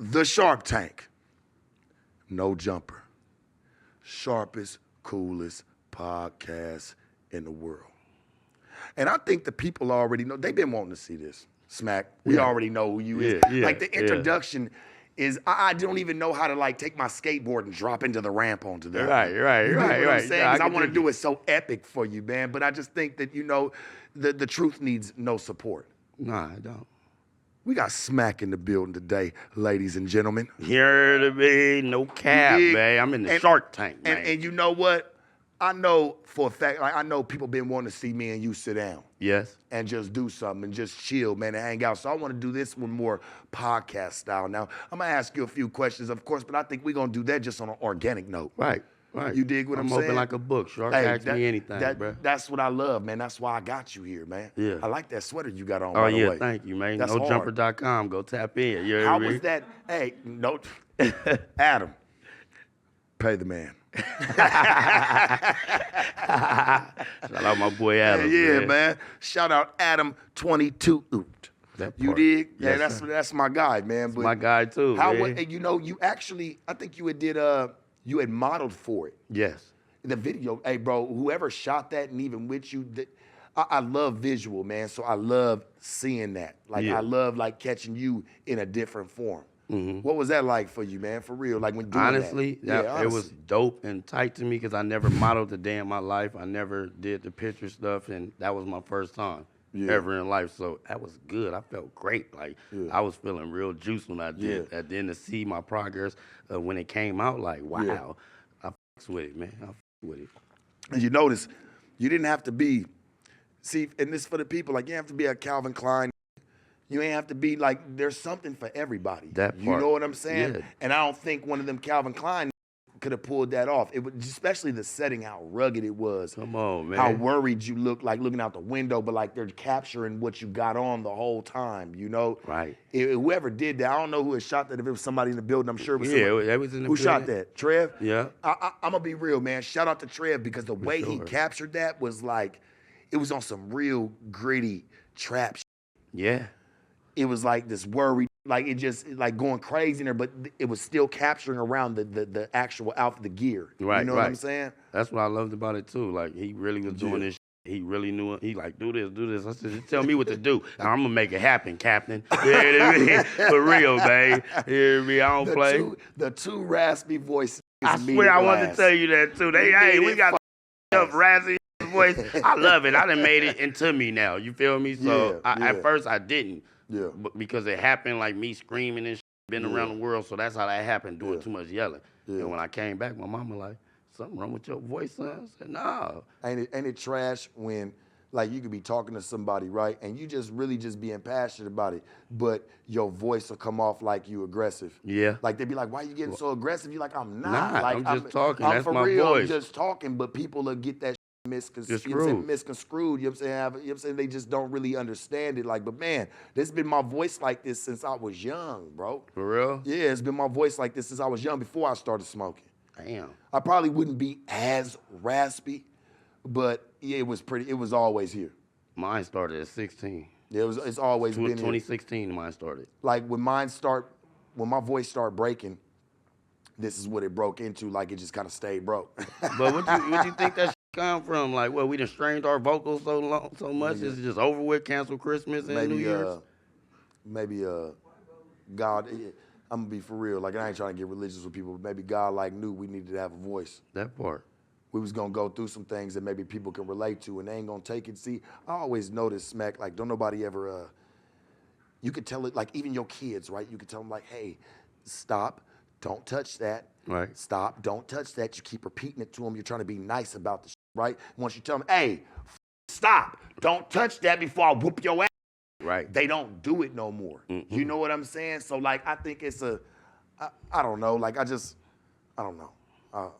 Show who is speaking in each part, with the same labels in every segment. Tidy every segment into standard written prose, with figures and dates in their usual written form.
Speaker 1: The Shark Tank. No jumper. Sharpest, coolest podcast in the world. And I think the people already know. They've been wanting to see this. Smacc, we already know who you is. Like the introduction is, I don't even know how to like take my skateboard and drop into the ramp onto that.
Speaker 2: Right.
Speaker 1: You know what I'm saying?
Speaker 2: Yeah,
Speaker 1: Because I want to do it so epic for you, man. But I just think that, you know, the truth needs no support.
Speaker 2: Nah, I don't.
Speaker 1: We got Smacc in the building today, ladies and gentlemen.
Speaker 2: Here to be, no cap, man. I'm in the Shark Tank, man.
Speaker 1: And you know what? I know for a fact, like I know people been wanting to see me and you sit down.
Speaker 2: Yes.
Speaker 1: And just do something and just chill, man, and hang out. So I want to do this one more podcast style. Now, I'm going to ask you a few questions, of course, but I think we're going to do that just on an organic note.
Speaker 2: Right.
Speaker 1: You dig what I'm saying?
Speaker 2: I'm open like a book. Shark, ask me anything, bro.
Speaker 1: That's what I love, man. That's why I got you here, man.
Speaker 2: Yeah.
Speaker 1: I like that sweater you got on, by the way.
Speaker 2: Thank you, man.
Speaker 1: That's
Speaker 2: NoJumper.com. Go tap in. You
Speaker 1: How was that? Hey, no, Adam, pay the man.
Speaker 2: Shout out my boy Adam.
Speaker 1: Yeah, man. Shout out Adam 22 Oot. You dig?
Speaker 2: Yes,
Speaker 1: that's my guy, man.
Speaker 2: But my guy too.
Speaker 1: You know, you actually, I think you had modeled for it.
Speaker 2: Yes.
Speaker 1: The video, hey, bro, whoever shot that and even with you, I love visual, man. So I love seeing that. Like, I love, like, catching you in a different form. Mm-hmm. What was that like for you, man? For real, like when doing
Speaker 2: honestly,
Speaker 1: that?
Speaker 2: It was dope and tight to me because I never modeled a day in my life. I never did the picture stuff, and that was my first time ever in life. So that was good. I felt great. Like I was feeling real juice when I did that. Then to see my progress when it came out, like wow, I fucks with it, man. I fucks with it.
Speaker 1: And you notice, you didn't have to be. See, and this for the people. Like you have to be a Calvin Klein. You ain't have to be like, there's something for everybody.
Speaker 2: That part.
Speaker 1: You know what I'm saying?
Speaker 2: Yeah.
Speaker 1: And I don't think one of them Calvin Klein could have pulled that off. It was, especially the setting, how rugged it was.
Speaker 2: Come on, man.
Speaker 1: How worried you look, like looking out the window, but like they're capturing what you got on the whole time, you know?
Speaker 2: Right.
Speaker 1: Whoever did that, I don't know who had shot that. If it was somebody in the building, I'm sure it was somebody.
Speaker 2: That was in the
Speaker 1: Who
Speaker 2: building.
Speaker 1: shot that? Trev?
Speaker 2: Yeah.
Speaker 1: I'm going to be real, man. Shout out to Trev because the way he captured that was like, it was on some real gritty trap shit.
Speaker 2: Yeah.
Speaker 1: It was like this worry, like it just like going crazy in there, but it was still capturing around the actual outfit, the gear.
Speaker 2: Right,
Speaker 1: you know what I'm saying?
Speaker 2: That's what I loved about it too. Like he really was doing this. He really knew it. He like, do this. I said, just tell me what to do. And I'm gonna make it happen, Captain. Yeah, for real, babe. Hear me? I don't play.
Speaker 1: The two raspy voices.
Speaker 2: I swear I wanted to tell you that too. We got up raspy voice. I love it. I done made it into me now. You feel me? So at first I didn't. Yeah. But because it happened like me screaming and been around the world, so that's how that happened, doing too much yelling. And when I came back, my mama like, something wrong with your voice, son? I said, no.
Speaker 1: Ain't it trash when like you could be talking to somebody, right? And you just really just being passionate about it, but your voice will come off like you aggressive.
Speaker 2: Yeah.
Speaker 1: Like they be like, why you getting so aggressive? You like, I'm not.
Speaker 2: Nah,
Speaker 1: like,
Speaker 2: I'm just talking.
Speaker 1: I'm
Speaker 2: That's
Speaker 1: for
Speaker 2: my
Speaker 1: real.
Speaker 2: voice.
Speaker 1: I'm just talking, but people will get that misconstrued. You know what I'm saying? They just don't really understand it. Like, but man, this has been my voice like this since I was young, bro.
Speaker 2: For real?
Speaker 1: Yeah, it's been my voice like this since I was young, before I started smoking.
Speaker 2: Damn.
Speaker 1: I probably wouldn't be as raspy, but yeah, it was always here.
Speaker 2: Mine started at 16.
Speaker 1: Yeah, it's always been
Speaker 2: 2016 here. Mine started.
Speaker 1: Like when my voice started breaking, this is what it broke into. Like it just kind of stayed broke.
Speaker 2: But what you think that come from? Like, well, we done strained our vocals so much. It's just over with. Cancel Christmas and New Year's. Maybe God. I'm gonna be for real. Like I ain't trying to get religious with people, but maybe God like knew we needed to have a voice. That part.
Speaker 1: We was gonna go through some things that maybe people can relate to, and they ain't gonna take it. See, I always notice, Smacc, like don't nobody ever. You could tell it, like even your kids, right? You could tell them like, hey, stop, don't touch that.
Speaker 2: Right.
Speaker 1: Stop, don't touch that. You keep repeating it to them. You're trying to be nice about the shit, right? Once you tell them, hey, stop, don't touch that before I whoop your ass.
Speaker 2: Right.
Speaker 1: They don't do it no more. You know what I'm saying? So like, I think it's I don't know. Like I don't know.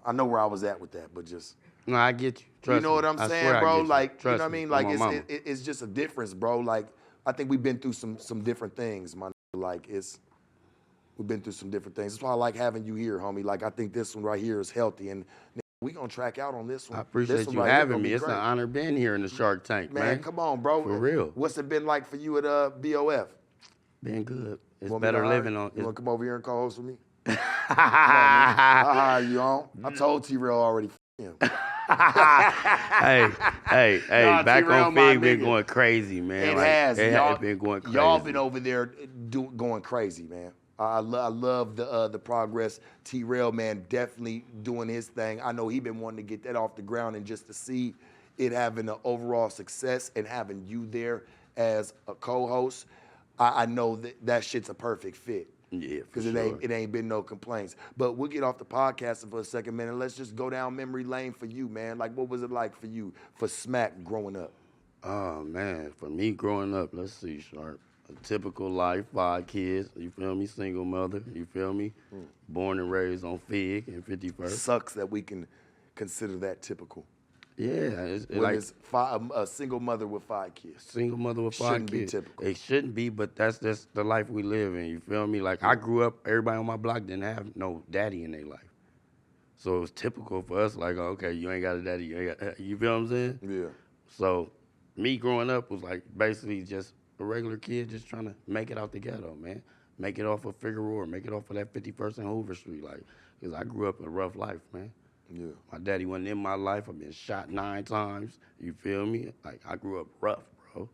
Speaker 1: I know where I was at with that, but just.
Speaker 2: No, I get you. Trust
Speaker 1: you know what I'm saying, bro? Like, you know what I mean? Like, it's just a difference, bro. Like, I think we've been through some different things, my nigga. Like, we've been through some different things. That's why I like having you here, homie. Like, I think this one right here is healthy, and we gonna track out on this one.
Speaker 2: I appreciate you having me. It's an honor being here in the Shark Tank, man.
Speaker 1: Man, come on, bro.
Speaker 2: For real.
Speaker 1: What's it been like for you at BOF?
Speaker 2: Been good. It's better living on.
Speaker 1: You want to come over here and co-host with me? I'll hire you on. I told T-Rell already. Him.
Speaker 2: hey, BACKONFIGG been going crazy, man.
Speaker 1: It has.
Speaker 2: It been going crazy.
Speaker 1: Y'all been over there going crazy, man. I love the progress. T-Rell, man, definitely doing his thing. I know he been wanting to get that off the ground, and just to see it having an overall success and having you there as a co-host, I know that shit's a perfect fit.
Speaker 2: Yeah,
Speaker 1: because it ain't been no complaints. But we'll get off the podcasting for a second, man, and let's just go down memory lane for you, man. Like, what was it like for you, for Smacc growing up?
Speaker 2: Oh, man, for me growing up, let's see, Sharp. A typical life, 5 kids, you feel me? Single mother, you feel me? Born and raised on Fig in 51st.
Speaker 1: Sucks that we can consider that typical.
Speaker 2: Yeah,
Speaker 1: it's a single mother with 5 kids.
Speaker 2: Single mother with 5 kids.
Speaker 1: Shouldn't be typical.
Speaker 2: It shouldn't be, but that's just the life we live in. You feel me? Like I grew up, everybody on my block didn't have no daddy in their life, so it was typical for us. Like, okay, you ain't got a daddy. You feel what I'm saying?
Speaker 1: Yeah.
Speaker 2: So me growing up was like basically just a regular kid, just trying to make it out the ghetto, man. Make it off of Figueroa, make it off of that 51st and Hoover Street, like, because I grew up in a rough life, man.
Speaker 1: Yeah.
Speaker 2: My daddy wasn't in my life. I've been shot 9 times. You feel me? Like, I grew up rough, bro.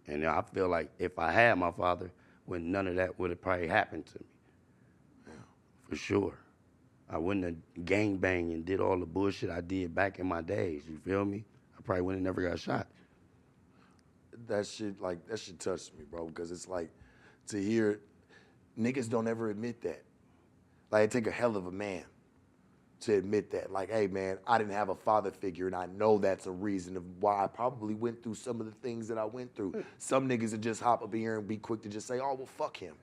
Speaker 2: And I feel like if I had my father, when none of that would have probably happened to me. Yeah. For sure. I wouldn't have gangbanged and did all the bullshit I did back in my days. You feel me? I probably wouldn't have never got shot.
Speaker 1: That shit touched me, bro, because it's like, to hear, niggas don't ever admit that. Like, it take a hell of a man to admit that. Like, hey, man, I didn't have a father figure, and I know that's a reason of why I probably went through some of the things that I went through. Some niggas would just hop up here and be quick to just say, oh, well, fuck him.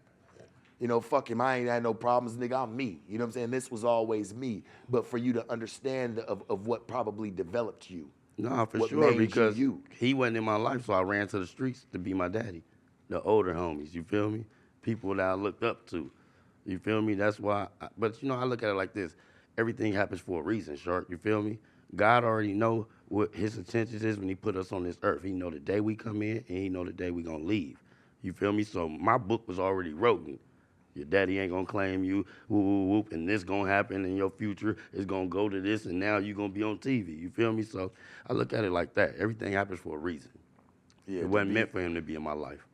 Speaker 1: You know, fuck him. I ain't had no problems, nigga. I'm me. You know what I'm saying? This was always me. But for you to understand of what probably developed you.
Speaker 2: No, for sure, because he wasn't in my life, so I ran to the streets to be my daddy. The older homies, you feel me? People that I looked up to. You feel me? That's why. But, you know, I look at it like this. Everything happens for a reason, Sharp. You feel me? God already know what his intentions is when he put us on this earth. He know the day we come in, and he know the day we gonna leave. You feel me? So my book was already written. Your daddy ain't gonna claim you, whoop, whoop, whoop, and this gonna happen in your future. It's gonna go to this, and now you gonna be on TV. You feel me? So I look at it like that. Everything happens for a reason. Yeah, it wasn't meant for him to be in my life.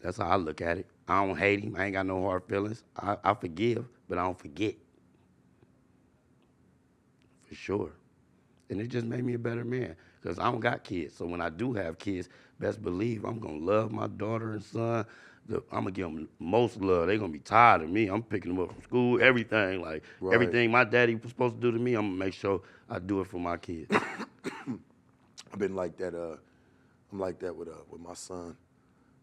Speaker 2: That's how I look at it. I don't hate him. I ain't got no hard feelings. I forgive, but I don't forget. For sure. And it just made me a better man, because I don't got kids. So when I do have kids, best believe I'm going to love my daughter and son. I'm going to give them most love. They're going to be tired of me. I'm picking them up from school, everything. Like, everything my daddy was supposed to do to me, I'm going to make sure I do it for my kids.
Speaker 1: I've been like that. I'm like that with my son,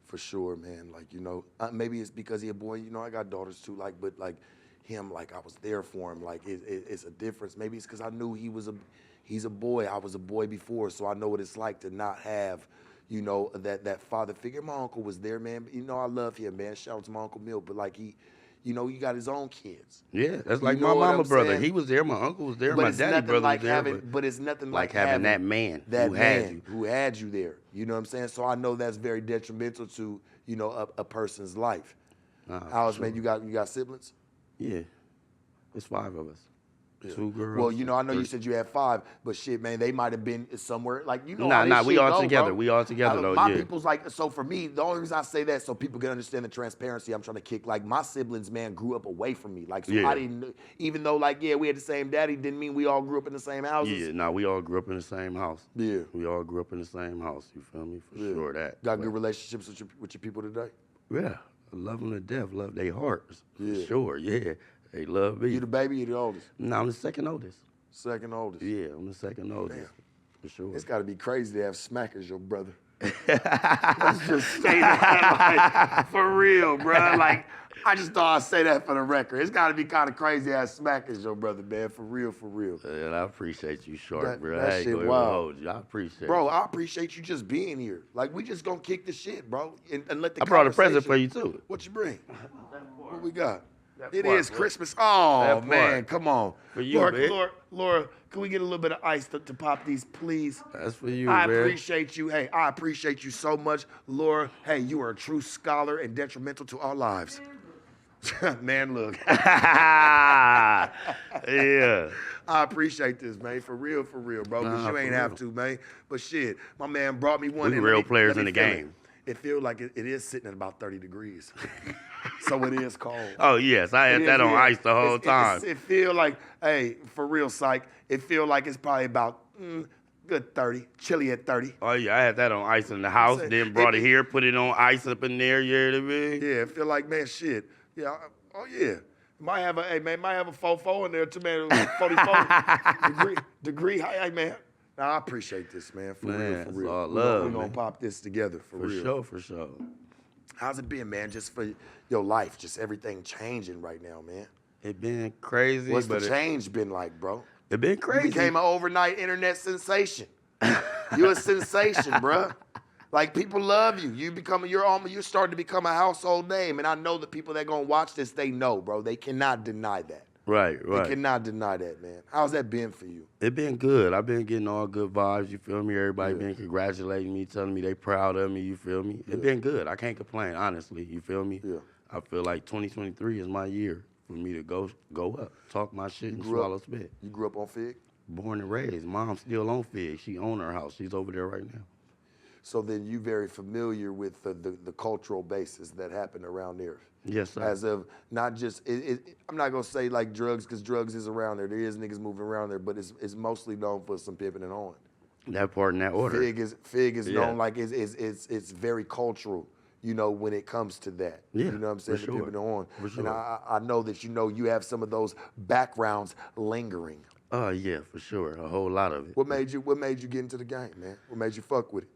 Speaker 1: for sure, man. Like, you know, maybe it's because he a boy. You know, I got daughters too. Like, but like him, like I was there for him. Like it's a difference. Maybe it's because I knew he's a boy. I was a boy before, so I know what it's like to not have, you know, that father figure. My uncle was there, man. You know, I love him, man. Shout out to my Uncle Mill. But like you know, he got his own kids.
Speaker 2: Yeah, that's like my mama brother. Saying? He was there. My uncle was there. But my daddy brother was there.
Speaker 1: But it's nothing like
Speaker 2: having that man
Speaker 1: who had you there. You know what I'm saying? So I know that's very detrimental to, you know, a person's life. Alice, sure. Man, you got siblings?
Speaker 2: Yeah, it's 5 of us. Yeah. 2 girls.
Speaker 1: Well, you know, I know you said you had 5, but shit, man, they might have been somewhere like, you know.
Speaker 2: We all together. Bro. We all together though.
Speaker 1: My people's like, so for me, the only reason I say that so people can understand the transparency I'm trying to kick. Like my siblings, man, grew up away from me. Like, so I didn't, even though like, yeah, we had the same daddy, didn't mean we all grew up in the same houses.
Speaker 2: Yeah, we all grew up in the same house.
Speaker 1: Yeah,
Speaker 2: we all grew up in the same house. You feel me? For sure that.
Speaker 1: Got good relationships with your people today?
Speaker 2: Yeah, I love them to death. Love their hearts. Yeah, for sure. Yeah, they love me.
Speaker 1: You the baby? You the oldest?
Speaker 2: No, I'm the second oldest.
Speaker 1: Second oldest.
Speaker 2: Yeah, I'm the second oldest.
Speaker 1: Damn.
Speaker 2: For sure.
Speaker 1: It's got to be crazy to have Smacc as your brother.
Speaker 2: Let's just say that, like, for real, bro. Like,
Speaker 1: I just thought I'd say that for the record. It's got to be kind of crazy to have Smacc as your brother, man. For real, for real.
Speaker 2: And I appreciate you, Sharp, bro.
Speaker 1: That shit wild.
Speaker 2: I appreciate
Speaker 1: Bro, I appreciate you just being here. Like, we just gonna kick the shit, bro, and let the
Speaker 2: I brought a present for you, too.
Speaker 1: What you bring? What we got? It is Christmas. Oh, man, come on.
Speaker 2: For you, man.
Speaker 1: Laura, can we get a little bit of ice to pop these, please?
Speaker 2: That's for you,
Speaker 1: I
Speaker 2: man.
Speaker 1: appreciate you. Hey, I appreciate you so much. Laura, hey, you are a true scholar and detrimental to our lives. Man, look.
Speaker 2: Yeah.
Speaker 1: I appreciate this, man. For real, bro. Because you ain't have to, man. But shit, my man brought me one.
Speaker 2: We real players in the game.
Speaker 1: It feels like it is sitting at about 30 degrees. So it is cold.
Speaker 2: Oh, yes. I had that on ice the whole time.
Speaker 1: It feel like, hey, for real, psych, it feel like it's probably about good 30, chilly at 30.
Speaker 2: Oh, yeah. I had that on ice in the house, then brought it here, put it on ice up in there, you hear what I mean?
Speaker 1: Yeah, it feel like, man, shit. Yeah, oh, yeah. Might have a 4-4 in there too, man. 44 degree high, man. Nah, I appreciate this, man. For real.
Speaker 2: All love,
Speaker 1: We're going to pop this together, for real.
Speaker 2: For sure.
Speaker 1: How's it been, man, just for your life? Just everything changing right now, man.
Speaker 2: It been crazy.
Speaker 1: What's the change been like, bro?
Speaker 2: It been crazy.
Speaker 1: You became an overnight internet sensation. You're a sensation, bruh. Like, people love you. You're starting to become a household name. And I know the people that gonna watch this, they know, bro. They cannot deny that.
Speaker 2: Right.
Speaker 1: They cannot deny that, man. How's that been for you?
Speaker 2: It been good. I've been getting all good vibes, you feel me? Everybody been congratulating me, telling me they proud of me, you feel me? It been good. I can't complain, honestly, you feel me?
Speaker 1: Yeah.
Speaker 2: I feel like 2023 is my year for me to go up, talk my shit and swallow spit.
Speaker 1: You grew up on Fig?
Speaker 2: Born and raised. Mom's still on Fig. She own her house. She's over there right now.
Speaker 1: So then you very familiar with the cultural basis that happened around there.
Speaker 2: Yes, sir.
Speaker 1: As of not just, I'm not going to say like drugs, because drugs is around there. There is niggas moving around there, but it's mostly known for some pimping and on.
Speaker 2: That part in that order.
Speaker 1: Fig is known like it's very cultural, you know, when it comes to that.
Speaker 2: Yeah,
Speaker 1: you know what I'm saying?
Speaker 2: for sure.
Speaker 1: Pimping and on.
Speaker 2: For sure.
Speaker 1: And I know that you have some of those backgrounds lingering.
Speaker 2: Oh, yeah, for sure. A whole lot of it.
Speaker 1: What made you get into the game, man? What made you fuck with it?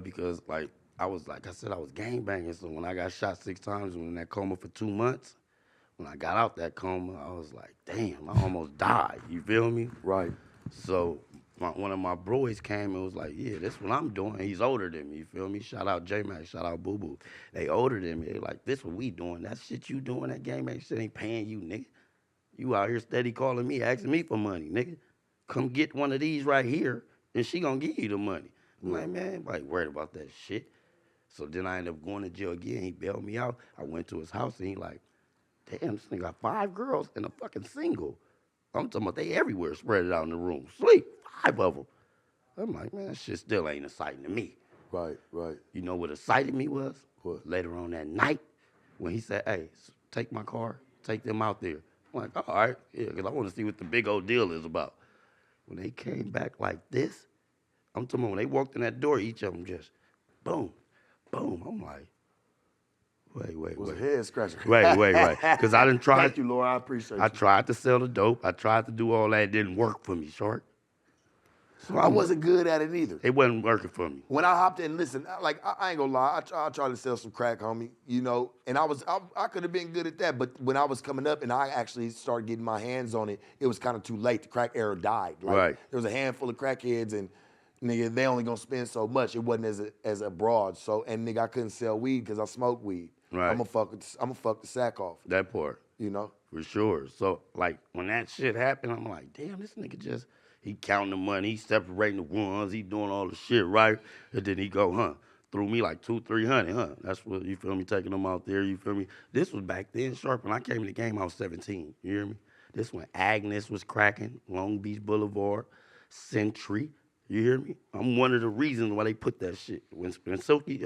Speaker 2: Because I was gang banging. So when I got shot 6 times, in that coma for 2 months, when I got out that coma, I was like, damn, I almost died. You feel me?
Speaker 1: Right.
Speaker 2: So one of my boys came and was like, yeah, this is what I'm doing. He's older than me. You feel me? Shout out J-Mac, shout out Boo Boo. They older than me. They like, this what we doing. That shit you doing, that gang bang shit ain't paying you, nigga. You out here steady calling me, asking me for money, nigga. Come get one of these right here, and she gonna give you the money. I'm like, man, like worried about that shit. So then I ended up going to jail again. He bailed me out. I went to his house and he like, damn, this nigga got 5 girls and a fucking single. I'm talking about they everywhere, spread it out in the room. Sleep, 5 of them. I'm like, man, that shit still ain't exciting to me.
Speaker 1: Right.
Speaker 2: You know what excited me was?
Speaker 1: What?
Speaker 2: Later on that night when he said, hey, take my car, take them out there. I'm like, all right, yeah, because I want to see what the big old deal is about. When they came back like this, I'm talking about when they walked in that door, each of them just boom, boom. I'm like, wait.
Speaker 1: It was a head scratcher.
Speaker 2: Wait. Because I didn't try.
Speaker 1: Thank you, Laura. I appreciate you.
Speaker 2: I tried to sell the dope. I tried to do all that. It didn't work for me, short.
Speaker 1: So I wasn't good at it either.
Speaker 2: It wasn't working for me.
Speaker 1: When I hopped in, listen, like I ain't gonna lie, I tried to sell some crack, homie, you know, and I could have been good at that, but when I was coming up and I actually started getting my hands on it, it was kind of too late. The crack era died. Like,
Speaker 2: right.
Speaker 1: There was a handful of crackheads and nigga, they only gonna spend so much. It wasn't as abroad. So, and nigga, I couldn't sell weed because I smoke weed.
Speaker 2: Right.
Speaker 1: I'm gonna fuck the sack off.
Speaker 2: That part.
Speaker 1: You know?
Speaker 2: For sure. So, like, when that shit happened, I'm like, damn, this nigga just, he counting the money, he separating the ones, he doing all the shit, right? And then he go, threw me like 200-300, That's what, you feel me, taking them out there, you feel me? This was back then, Sharp, when I came in the game, I was 17, you hear me? This when Agnes was cracking, Long Beach Boulevard, Century, you hear me? I'm one of the reasons why they put that shit. When Silky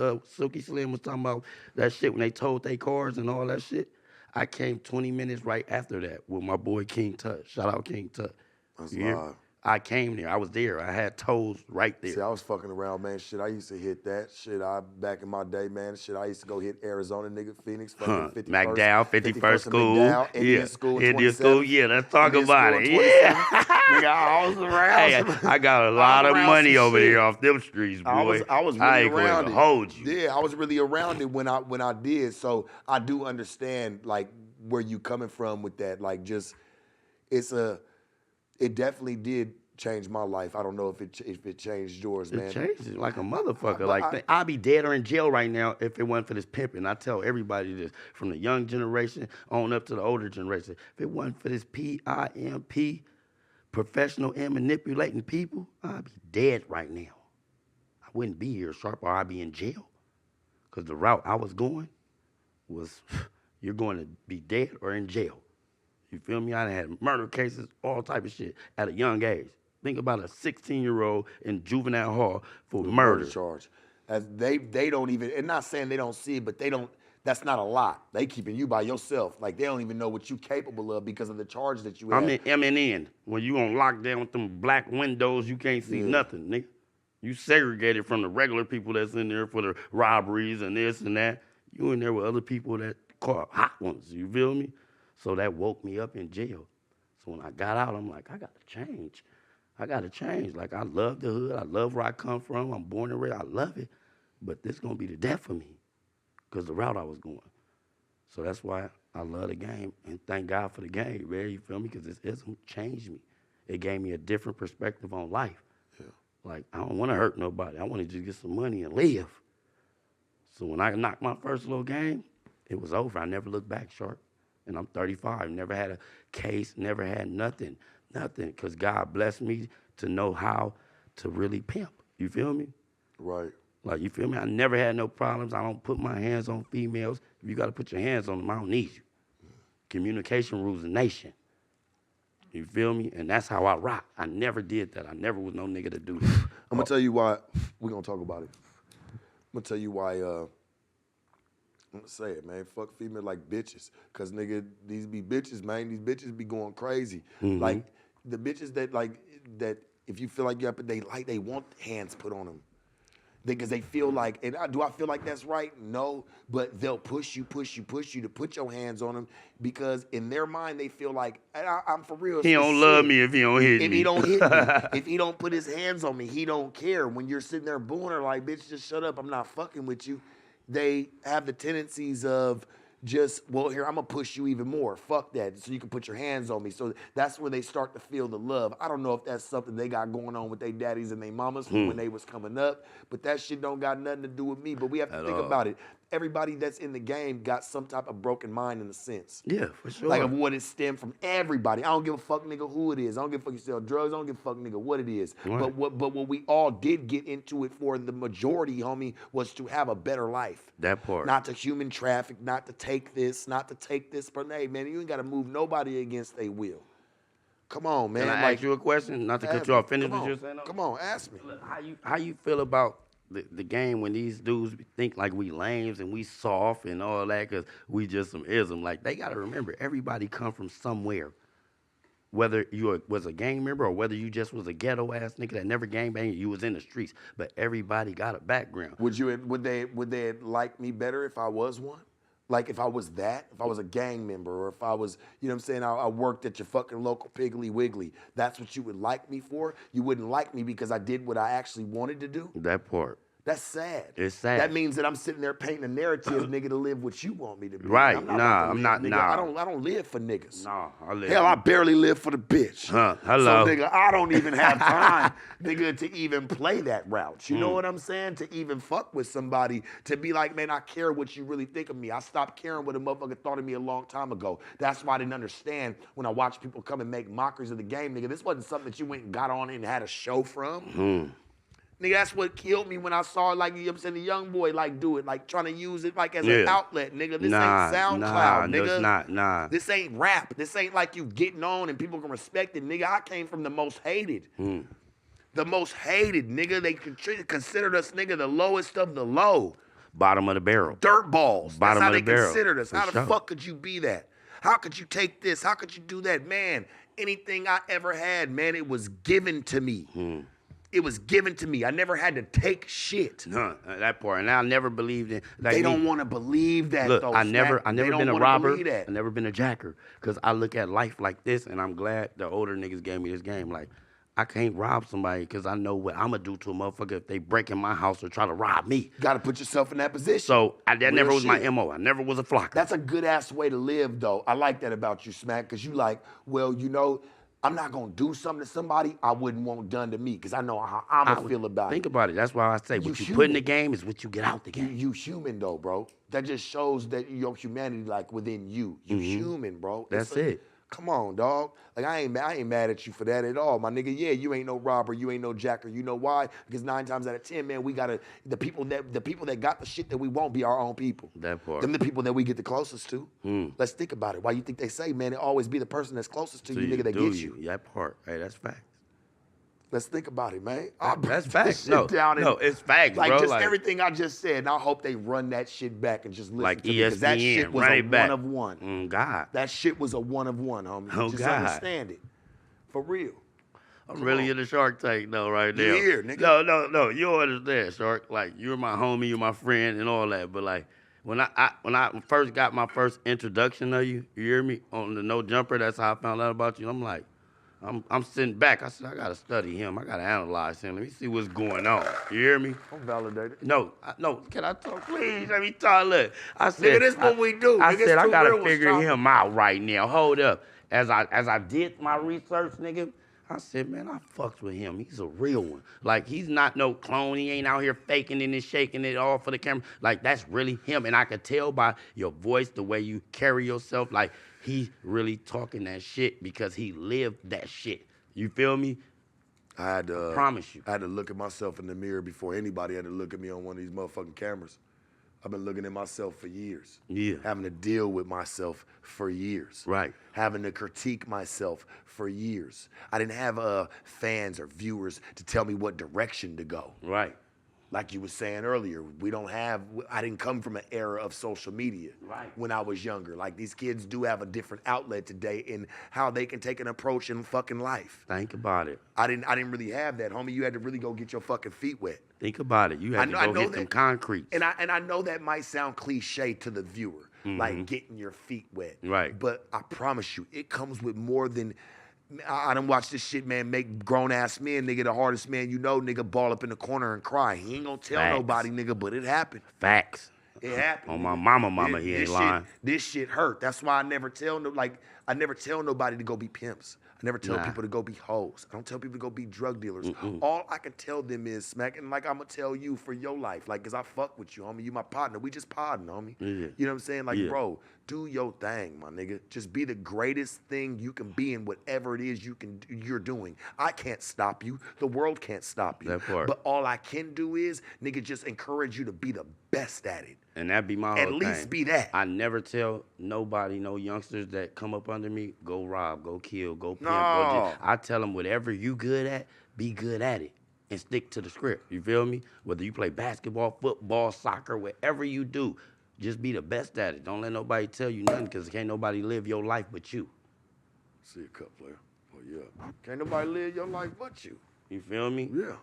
Speaker 2: Slim was talking about that shit, when they towed their cars and all that shit, I came 20 minutes right after that with my boy King Tut. Shout out King Tut.
Speaker 1: That's live.
Speaker 2: I came there. I was there. I had toes right there.
Speaker 1: See, I was fucking around, man. Shit, I used to hit that. Shit, back in my day, man. Shit, I used to go hit Arizona, nigga, Phoenix, fucking 51st.
Speaker 2: McDowell, 51st School.
Speaker 1: McDowell, Indian School,
Speaker 2: Indian School, yeah. Let's talk about it. Yeah.
Speaker 1: Nigga, I was around.
Speaker 2: Hey, I got a lot of money over there off them streets, boy.
Speaker 1: I was really around it.
Speaker 2: Hold you.
Speaker 1: Yeah, I was really around it when I did. So I do understand like where you coming from with that. Like just, it definitely did changed my life. I don't know if it changed yours, man.
Speaker 2: It changed it like a motherfucker. I'd be dead or in jail right now if it wasn't for this pimping. I tell everybody this, from the young generation on up to the older generation. If it wasn't for this PIMP, professional and manipulating people, I'd be dead right now. I wouldn't be here, Sharp, or I'd be in jail. Because the route I was going was, you're going to be dead or in jail. You feel me? I had murder cases, all type of shit at a young age. Think about a 16-year-old in juvenile hall for murder
Speaker 1: charge. As they don't even, and not saying they don't see it, but they don't, that's not a lot. They keeping you by yourself. Like, they don't even know what you capable of because of the charge that you have.
Speaker 2: I'm in M&N. When you on lockdown with them black windows, you can't see nothing, nigga. You segregated from the regular people that's in there for the robberies and this and that. You in there with other people that caught hot ones, you feel me? So that woke me up in jail. So when I got out, I'm like, I got to change. I got to change. Like, I love the hood. I love where I come from. I'm born and raised. I love it. But this going to be the death for me because the route I was going. So that's why I love the game. And thank God for the game, man. You feel me? Because this ism changed me. It gave me a different perspective on life. Yeah. Like, I don't want to hurt nobody. I want to just get some money and live. So when I knocked my first little game, it was over. I never looked back, Sharp. And I'm 35. Never had a case. Never had nothing. Nothing, because God blessed me to know how to really pimp. You feel me?
Speaker 1: Right.
Speaker 2: Like, you feel me? I never had no problems. I don't put my hands on females. If you got to put your hands on them, I don't need you. Communication rules the nation. You feel me? And that's how I rock. I never did that. I never was no nigga to do that.
Speaker 1: I'm going to tell you why. We're going to talk about it. I'm going to tell you why, I'm going to say it, man. Fuck female like bitches. Because, nigga, these be bitches, man. These bitches be going crazy. Mm-hmm. Like, the bitches that if you feel like you're up, they want hands put on them. Because they feel like, and do I feel like that's right? No, but they'll push you to put your hands on them because in their mind they feel like, I'm for real.
Speaker 2: He don't love me if he don't hit me.
Speaker 1: If he don't hit me, if he don't put his hands on me, he don't care. When you're sitting there booing her like, bitch, just shut up, I'm not fucking with you. They have the tendencies of just, well, here, I'm going to push you even more. Fuck that, so you can put your hands on me. So that's where they start to feel the love. I don't know if that's something they got going on with their daddies and their mamas from when they was coming up, but that shit don't got nothing to do with me. But we have to think about it. Everybody that's in the game got some type of broken mind in a sense.
Speaker 2: Yeah, for sure.
Speaker 1: Like of what it stemmed from everybody. I don't give a fuck, nigga, who it is. I don't give a fuck you sell drugs. I don't give a fuck, nigga, what it is. Right. But what we all did get into it for, the majority, homie, was to have a better life.
Speaker 2: That part.
Speaker 1: Not to human traffic, not to take this, but hey, man, you ain't got to move nobody against their will. Come on, man.
Speaker 2: Can I ask you a question? Not to cut you off. Finish what you're saying.
Speaker 1: Come on, ask me.
Speaker 2: How you feel about the game when these dudes think like we lames and we soft and all that because we just some ism? Like, they got to remember, everybody come from somewhere. Whether you was a gang member or whether you just was a ghetto-ass nigga that never gangbanged, you was in the streets. But everybody got a background.
Speaker 1: Would they like me better if I was one? Like if I was a gang member, or if I was, you know what I'm saying, I worked at your fucking local Piggly Wiggly. That's what you would like me for? You wouldn't like me because I did what I actually wanted to do?
Speaker 2: That part.
Speaker 1: That's sad.
Speaker 2: It's sad.
Speaker 1: That means that I'm sitting there painting a narrative, nigga, to live what you want me to be.
Speaker 2: Right.
Speaker 1: I'm not. I don't live for niggas.
Speaker 2: Nah, I live.
Speaker 1: Hell, I barely live for the bitch.
Speaker 2: Hello.
Speaker 1: So, nigga, I don't even have time, nigga, to even play that route. You know what I'm saying? To even fuck with somebody, to be like, man, I care what you really think of me. I stopped caring what a motherfucker thought of me a long time ago. That's why I didn't understand when I watched people come and make mockeries of the game, nigga. This wasn't something that you went and got on and had a show from. Nigga, that's what killed me when I saw, like, you know what I'm saying, the young boy, like, do it, like, trying to use it, like, as an outlet, nigga. This ain't SoundCloud, nigga.
Speaker 2: No, it's not.
Speaker 1: This ain't rap. This ain't like you getting on and people can respect it, nigga. I came from the most hated. The most hated, nigga. They considered us, nigga, the lowest of the low.
Speaker 2: Bottom of the barrel.
Speaker 1: Dirt balls.
Speaker 2: Bottom
Speaker 1: That's how
Speaker 2: of the barrel.
Speaker 1: they considered us.
Speaker 2: For
Speaker 1: How the
Speaker 2: sure.
Speaker 1: fuck could you be that? How could you take this? How could you do that? Man, anything I ever had, man, it was given to me. It was given to me. I never had to take shit.
Speaker 2: No, that part. And I never believed in. Like,
Speaker 1: they don't want to believe that,
Speaker 2: look,
Speaker 1: though.
Speaker 2: I never been a robber.
Speaker 1: I
Speaker 2: never been a jacker. Because I look at life like this, and I'm glad the older niggas gave me this game. Like, I can't rob somebody because I know what I'm going to do to a motherfucker if they break in my house or try to rob me.
Speaker 1: You got to put yourself in that position.
Speaker 2: So that never was my MO. I never was a flocker.
Speaker 1: That's a good-ass way to live, though. I like that about you, Smacc, because you like, well, you know, I'm not gonna do something to somebody I wouldn't want done to me because I know how I'm gonna feel about it.
Speaker 2: Think about it. That's why I say what you put in the game is what you get out the game.
Speaker 1: You human though, bro. That just shows that your humanity like within you. You human, bro.
Speaker 2: That's it.
Speaker 1: Come on, dog. Like I ain't mad at you for that at all, my nigga. Yeah, you ain't no robber, you ain't no jacker. You know why? Because 9 times out of 10, man, we gotta the people that got the shit that we want be our own people.
Speaker 2: That part.
Speaker 1: Them the people that we get the closest to. Let's think about it. Why you think they say, man, it always be the person that's closest to you, nigga, that gets you.
Speaker 2: That part. Hey, that's facts.
Speaker 1: Let's think about it, man.
Speaker 2: That's facts. No, it's facts,
Speaker 1: like
Speaker 2: bro.
Speaker 1: Just everything I just said, and I hope they run that shit back and just listen
Speaker 2: like
Speaker 1: to me. Because that shit was a one of one.
Speaker 2: God.
Speaker 1: That shit was a one of one, homie.
Speaker 2: Oh,
Speaker 1: just
Speaker 2: God.
Speaker 1: understand it. For real.
Speaker 2: I'm really in the Shark Tank though, right now.
Speaker 1: You here, nigga.
Speaker 2: No. You don't understand, Shark. Like, you're my homie, you're my friend, and all that. But like, when I first got my first introduction of you, you hear me on the No Jumper. That's how I found out about you. I'm like. I'm sitting back. I said, I gotta study him. I gotta analyze him. Let me see what's going on. You hear me?
Speaker 1: I'm validated.
Speaker 2: No. Can I talk? Please, let me talk. Look, I said,
Speaker 1: nigga, this what we do.
Speaker 2: I
Speaker 1: nigga,
Speaker 2: said, I gotta figure him out right now. Hold up. As I did my research, nigga, I said, man, I fucks with him. He's a real one. Like, he's not no clone. He ain't out here faking it and shaking it all for the camera. Like, that's really him. And I could tell by your voice, the way you carry yourself, like, he's really talking that shit because he lived that shit. You feel me?
Speaker 1: I
Speaker 2: promise you.
Speaker 1: I had to look at myself in the mirror before anybody had to look at me on one of these motherfucking cameras. I've been looking at myself for years.
Speaker 2: Yeah.
Speaker 1: Having to deal with myself for years.
Speaker 2: Right.
Speaker 1: Having to critique myself for years. I didn't have fans or viewers to tell me what direction to go.
Speaker 2: Right.
Speaker 1: Like you were saying earlier, I didn't come from an era of social media when I was younger. Like, these kids do have a different outlet today in how they can take an approach in fucking life.
Speaker 2: Think about it.
Speaker 1: I didn't really have that, homie. You had to really go get your fucking feet wet.
Speaker 2: Think about it. You had to go hit them concrete.
Speaker 1: And I know that might sound cliche to the viewer, like getting your feet wet.
Speaker 2: Right.
Speaker 1: But I promise you, it comes with more than... I done watched this shit, man, make grown-ass men, nigga, the hardest man you know, nigga, ball up in the corner and cry. He ain't gonna tell nobody, nigga, but it happened.
Speaker 2: Facts.
Speaker 1: It happened.
Speaker 2: On my mama, he ain't lying.
Speaker 1: This shit hurt. That's why I never tell nobody to go be pimps. I never tell people to go be hoes. I don't tell people to go be drug dealers. All I can tell them is, Smacc, and like I'm gonna tell you for your life, like, cause I fuck with you, homie. You my partner. We just podding, homie.
Speaker 2: Yeah.
Speaker 1: You know what I'm saying? Like, bro, do your thing, my nigga. Just be the greatest thing you can be in whatever it is you're doing. I can't stop you. The world can't stop you.
Speaker 2: That part.
Speaker 1: But all I can do is, nigga, just encourage you to be the best at it.
Speaker 2: And that be my whole thing.
Speaker 1: At least be that.
Speaker 2: I never tell nobody, no youngsters that come up under me, go rob, go kill, go pimp.
Speaker 1: No.
Speaker 2: I tell them whatever you good at, be good at it. And stick to the script. You feel me? Whether you play basketball, football, soccer, whatever you do, just be the best at it. Don't let nobody tell you nothing, because can't nobody live your life but you.
Speaker 1: See a cup player. Oh, yeah. Can't nobody live your life but you.
Speaker 2: You feel me?
Speaker 1: Yeah.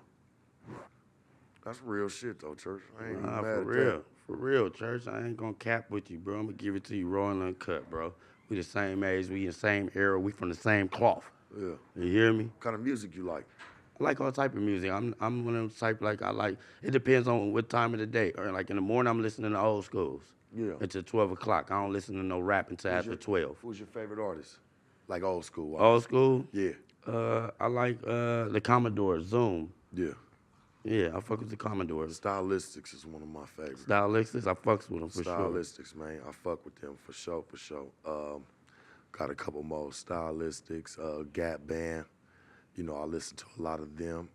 Speaker 1: That's real shit, though, Church. I ain't even mad
Speaker 2: for
Speaker 1: at
Speaker 2: real.
Speaker 1: that.
Speaker 2: For real, Church. I ain't gonna cap with you, bro. I'm gonna give it to you raw and uncut, bro. We the same age. We in the same era. We from the same cloth.
Speaker 1: Yeah.
Speaker 2: You hear me?
Speaker 1: What kind of music you like?
Speaker 2: I like all type of music. I'm one of them type, like, I like, it depends on what time of the day. Or like in the morning, I'm listening to old schools.
Speaker 1: Yeah.
Speaker 2: Until 12 o'clock. I don't listen to no rap until after 12.
Speaker 1: Who's your favorite artist? Like old school?
Speaker 2: Old school?
Speaker 1: Yeah.
Speaker 2: I like the Commodores, Zoom.
Speaker 1: Yeah.
Speaker 2: Yeah, I fuck with the Commodores.
Speaker 1: Stylistics is one of my favorites.
Speaker 2: Stylistics, I fucks with them for sure.
Speaker 1: Stylistics, man. I fuck with them for sure. Got a couple more Stylistics, Gap Band. You know, I listen to a lot of them.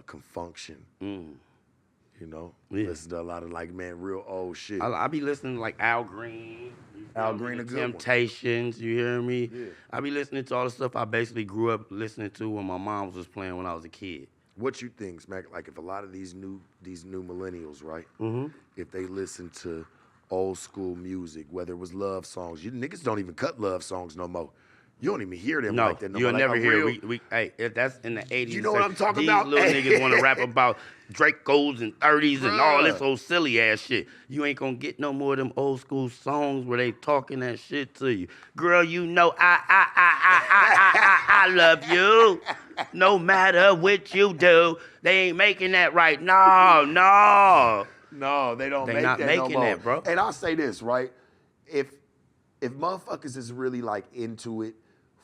Speaker 1: Confunction. You know, listen to a lot of, like, man, real old shit.
Speaker 2: I be listening to, like, Al Green.
Speaker 1: Al Green, a good one.
Speaker 2: Temptations, you hear me?
Speaker 1: Yeah.
Speaker 2: I be listening to all the stuff I basically grew up listening to when my mom was playing when I was a kid.
Speaker 1: What you think, Smacc? Like, if a lot of these new millennials, right? If they listen to old school music, whether it was love songs, you niggas don't even cut love songs no more. You don't even hear them like that no more.
Speaker 2: You'll never
Speaker 1: like
Speaker 2: hear. Hey, if that's in the 80s.
Speaker 1: You know what I'm talking
Speaker 2: these
Speaker 1: about?
Speaker 2: These little niggas want to rap about Dracos and 30s and all this old silly ass shit. You ain't gonna get no more of them old school songs where they talking that shit to you. Girl, you know I love you. No matter what you do, they ain't making that right. No.
Speaker 1: No, they don't.
Speaker 2: They not making that, bro.
Speaker 1: And I'll say this, right? If motherfuckers is really, like, into it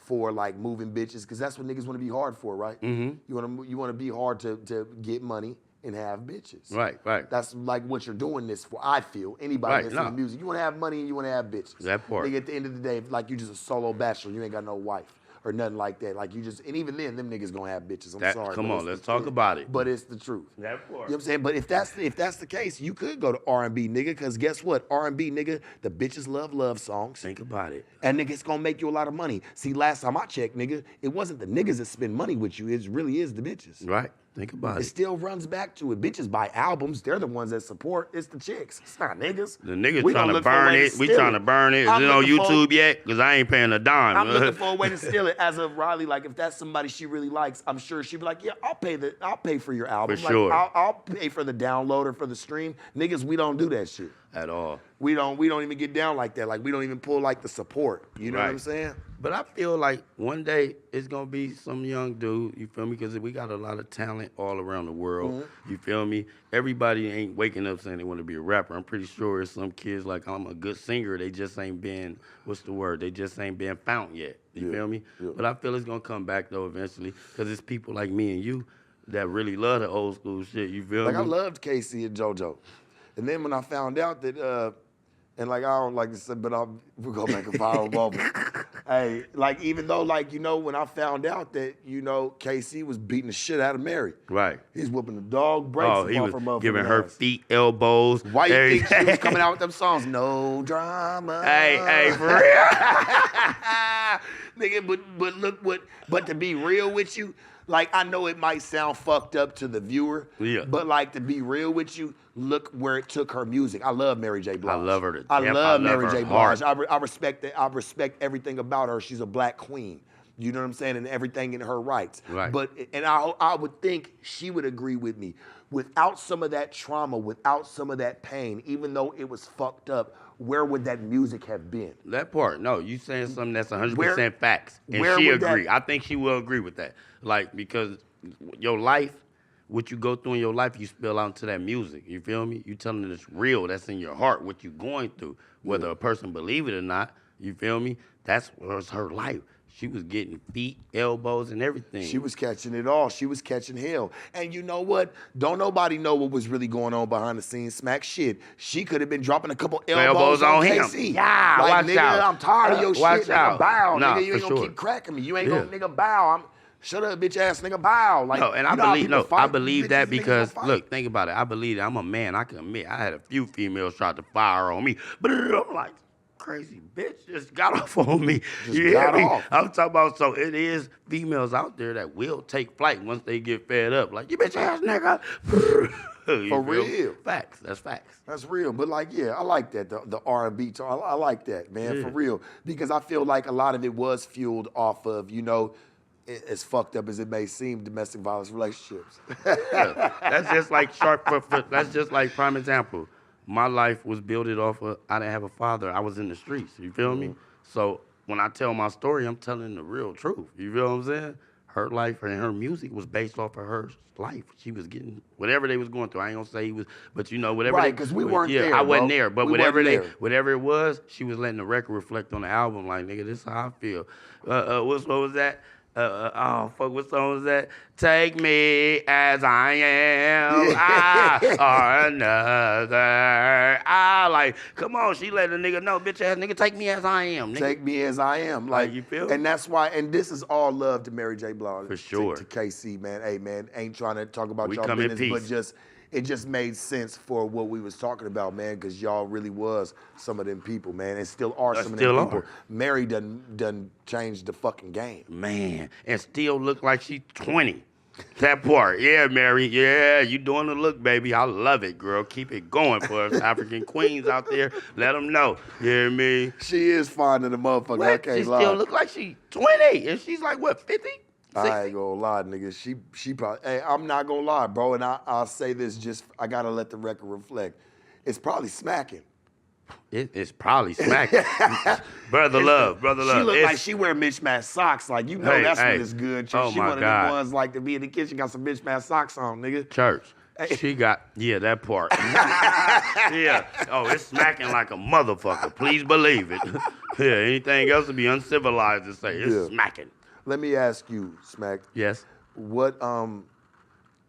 Speaker 1: for like moving bitches, because that's what niggas want to be hard for, right? You want to be hard to get money and have bitches.
Speaker 2: Right.
Speaker 1: That's like what you're doing this for. I feel anybody that's in music, you want to have money and you want to have bitches.
Speaker 2: That part.
Speaker 1: Nigga, at the end of the day, like you just a solo bachelor, you ain't got no wife or nothing like that. Like you just, and even then, them niggas gonna have bitches. I'm sorry.
Speaker 2: Come on, let's talk about it.
Speaker 1: But it's the truth.
Speaker 2: That part.
Speaker 1: You know what I'm saying? But if that's the case, you could go to R&B, nigga, because guess what? R&B, nigga, the bitches love songs.
Speaker 2: Think about it.
Speaker 1: And nigga, it's gonna make you a lot of money. See, last time I checked, nigga, it wasn't the niggas that spend money with you. It really is the bitches.
Speaker 2: Right. Think about it.
Speaker 1: It still runs back to it. Bitches buy albums. They're the ones that support. It's the chicks. It's not niggas.
Speaker 2: The niggas trying to burn it. We trying to burn it. Is it on YouTube yet? Because I ain't paying a dime.
Speaker 1: I'm looking for a way to steal it. As of Riley, like if that's somebody she really likes, I'm sure she'd be like, yeah, I'll pay for your album.
Speaker 2: For sure.
Speaker 1: I'll pay for the download or for the stream. Niggas, we don't do that shit.
Speaker 2: At all.
Speaker 1: We don't even get down like that. Like we don't even pull like the support. You know what I'm saying?
Speaker 2: But I feel like one day it's gonna be some young dude, you feel me? Because we got a lot of talent all around the world. You feel me? Everybody ain't waking up saying they want to be a rapper. I'm pretty sure it's some kids like, I'm a good singer. They just ain't been, what's the word? They just ain't been found yet. You feel me? But I feel it's gonna come back though eventually, because it's people like me and you that really love the old school shit. You feel me?
Speaker 1: Like I loved Casey and JoJo. And then when I found out that, and like I don't like to say, but we're gonna make a viral moment. Hey, like even though like, you know, when I found out that, you know, KC was beating the shit out of Mary.
Speaker 2: Right.
Speaker 1: He's whooping the dog brakes off her motherfucking
Speaker 2: was giving her feet, elbows.
Speaker 1: Why you think she was coming out with them songs? No drama.
Speaker 2: Hey, for real.
Speaker 1: Nigga, but look but to be real with you, like I know it might sound fucked up to the viewer, but like to be real with you, look where it took her music. I love Mary J. Blige.
Speaker 2: I love her to death.
Speaker 1: I love Mary J. Blige.
Speaker 2: Heart.
Speaker 1: I respect that. I respect everything about her. She's a black queen. You know what I'm saying? And everything in her rights.
Speaker 2: Right.
Speaker 1: But and I would think she would agree with me. Without some of that trauma, without some of that pain, even though it was fucked up, where would that music have been?
Speaker 2: That part, no, you saying something that's 100% facts. And she agree. I think she will agree with that. Like, because your life, what you go through in your life, you spill out into that music. You feel me? You telling it it's real. That's in your heart, what you going through. Whether a person believe it or not, you feel me? That's was her life. She was getting feet, elbows, and everything.
Speaker 1: She was catching it all. She was catching hell. And you know what? Don't nobody know what was really going on behind the scenes. Smacc shit. She could have been dropping a couple elbows on him. KC.
Speaker 2: Yeah,
Speaker 1: like,
Speaker 2: watch
Speaker 1: nigga,
Speaker 2: out.
Speaker 1: I'm tired of your shit. Nigga, bow.
Speaker 2: Nah,
Speaker 1: nigga, you ain't gonna keep cracking me. You ain't gonna, nigga, bow. Shut up, bitch ass nigga, bow. Like,
Speaker 2: no, and I believe that because, look, think about it. I believe that. I'm a man. I can admit I had a few females try to fire on me. But I'm like, crazy bitch just got off on me.
Speaker 1: Just got off.
Speaker 2: I'm talking about, so it is females out there that will take flight once they get fed up. Like, you bitch ass nigga.
Speaker 1: For real.
Speaker 2: Facts. That's facts.
Speaker 1: That's real. But like, yeah, I like that. The R&B talk. I like that, man, for real. Because I feel like a lot of it was fueled off of, you know, as fucked up as it may seem, domestic violence relationships.
Speaker 2: Yeah. That's just like that's just like prime example. My life was built off of, I didn't have a father. I was in the streets. You feel me? So when I tell my story, I'm telling the real truth. You feel what I'm saying? Her life and her music was based off of her life. She was getting whatever they was going through. I ain't gonna say he was, but you know, whatever.
Speaker 1: Right, because we weren't there.
Speaker 2: I wasn't there, but whatever it was, she was letting the record reflect on the album. Like, nigga, this is how I feel. What was that? What song was that? Take me as I am, I or another. Like, come on, she let a nigga know, bitch ass nigga, take me as I am, nigga.
Speaker 1: Take me as I am. Like,
Speaker 2: you feel?
Speaker 1: And that's why, and this is all love to Mary J. Blige.
Speaker 2: For sure.
Speaker 1: To KC, man. Hey, man, ain't trying to talk about y'all
Speaker 2: come in
Speaker 1: business,
Speaker 2: peace.
Speaker 1: but it just made sense for what we was talking about, man, because y'all really was some of them people, man, and still are some of them people. Mary done changed the fucking game.
Speaker 2: Man, and still look like she 20. That part, yeah, Mary, yeah, you doing the look, baby. I love it, girl. Keep it going for us African queens out there. Let them know, you hear me?
Speaker 1: She is fine in the motherfucker,
Speaker 2: what?
Speaker 1: I can't
Speaker 2: she
Speaker 1: lie.
Speaker 2: Still look like she 20, and she's like, what, 50? 60?
Speaker 1: I ain't gonna lie, nigga. She probably, hey, I'm not gonna lie, bro, and I'll say this just, I gotta let the record reflect. It's probably smacking.
Speaker 2: It's probably smacking. Brother love.
Speaker 1: She look like she wear mismatched socks. Like, you know, that's when it's good.
Speaker 2: Oh
Speaker 1: she
Speaker 2: my
Speaker 1: one of them ones like to be in the kitchen, got some mismatched socks on, nigga.
Speaker 2: Church. She got, that part. Yeah. Oh, it's smacking like a motherfucker. Please believe it. Yeah, anything else would be uncivilized to say. It's smacking.
Speaker 1: Let me ask you, Smacc.
Speaker 2: Yes.
Speaker 1: What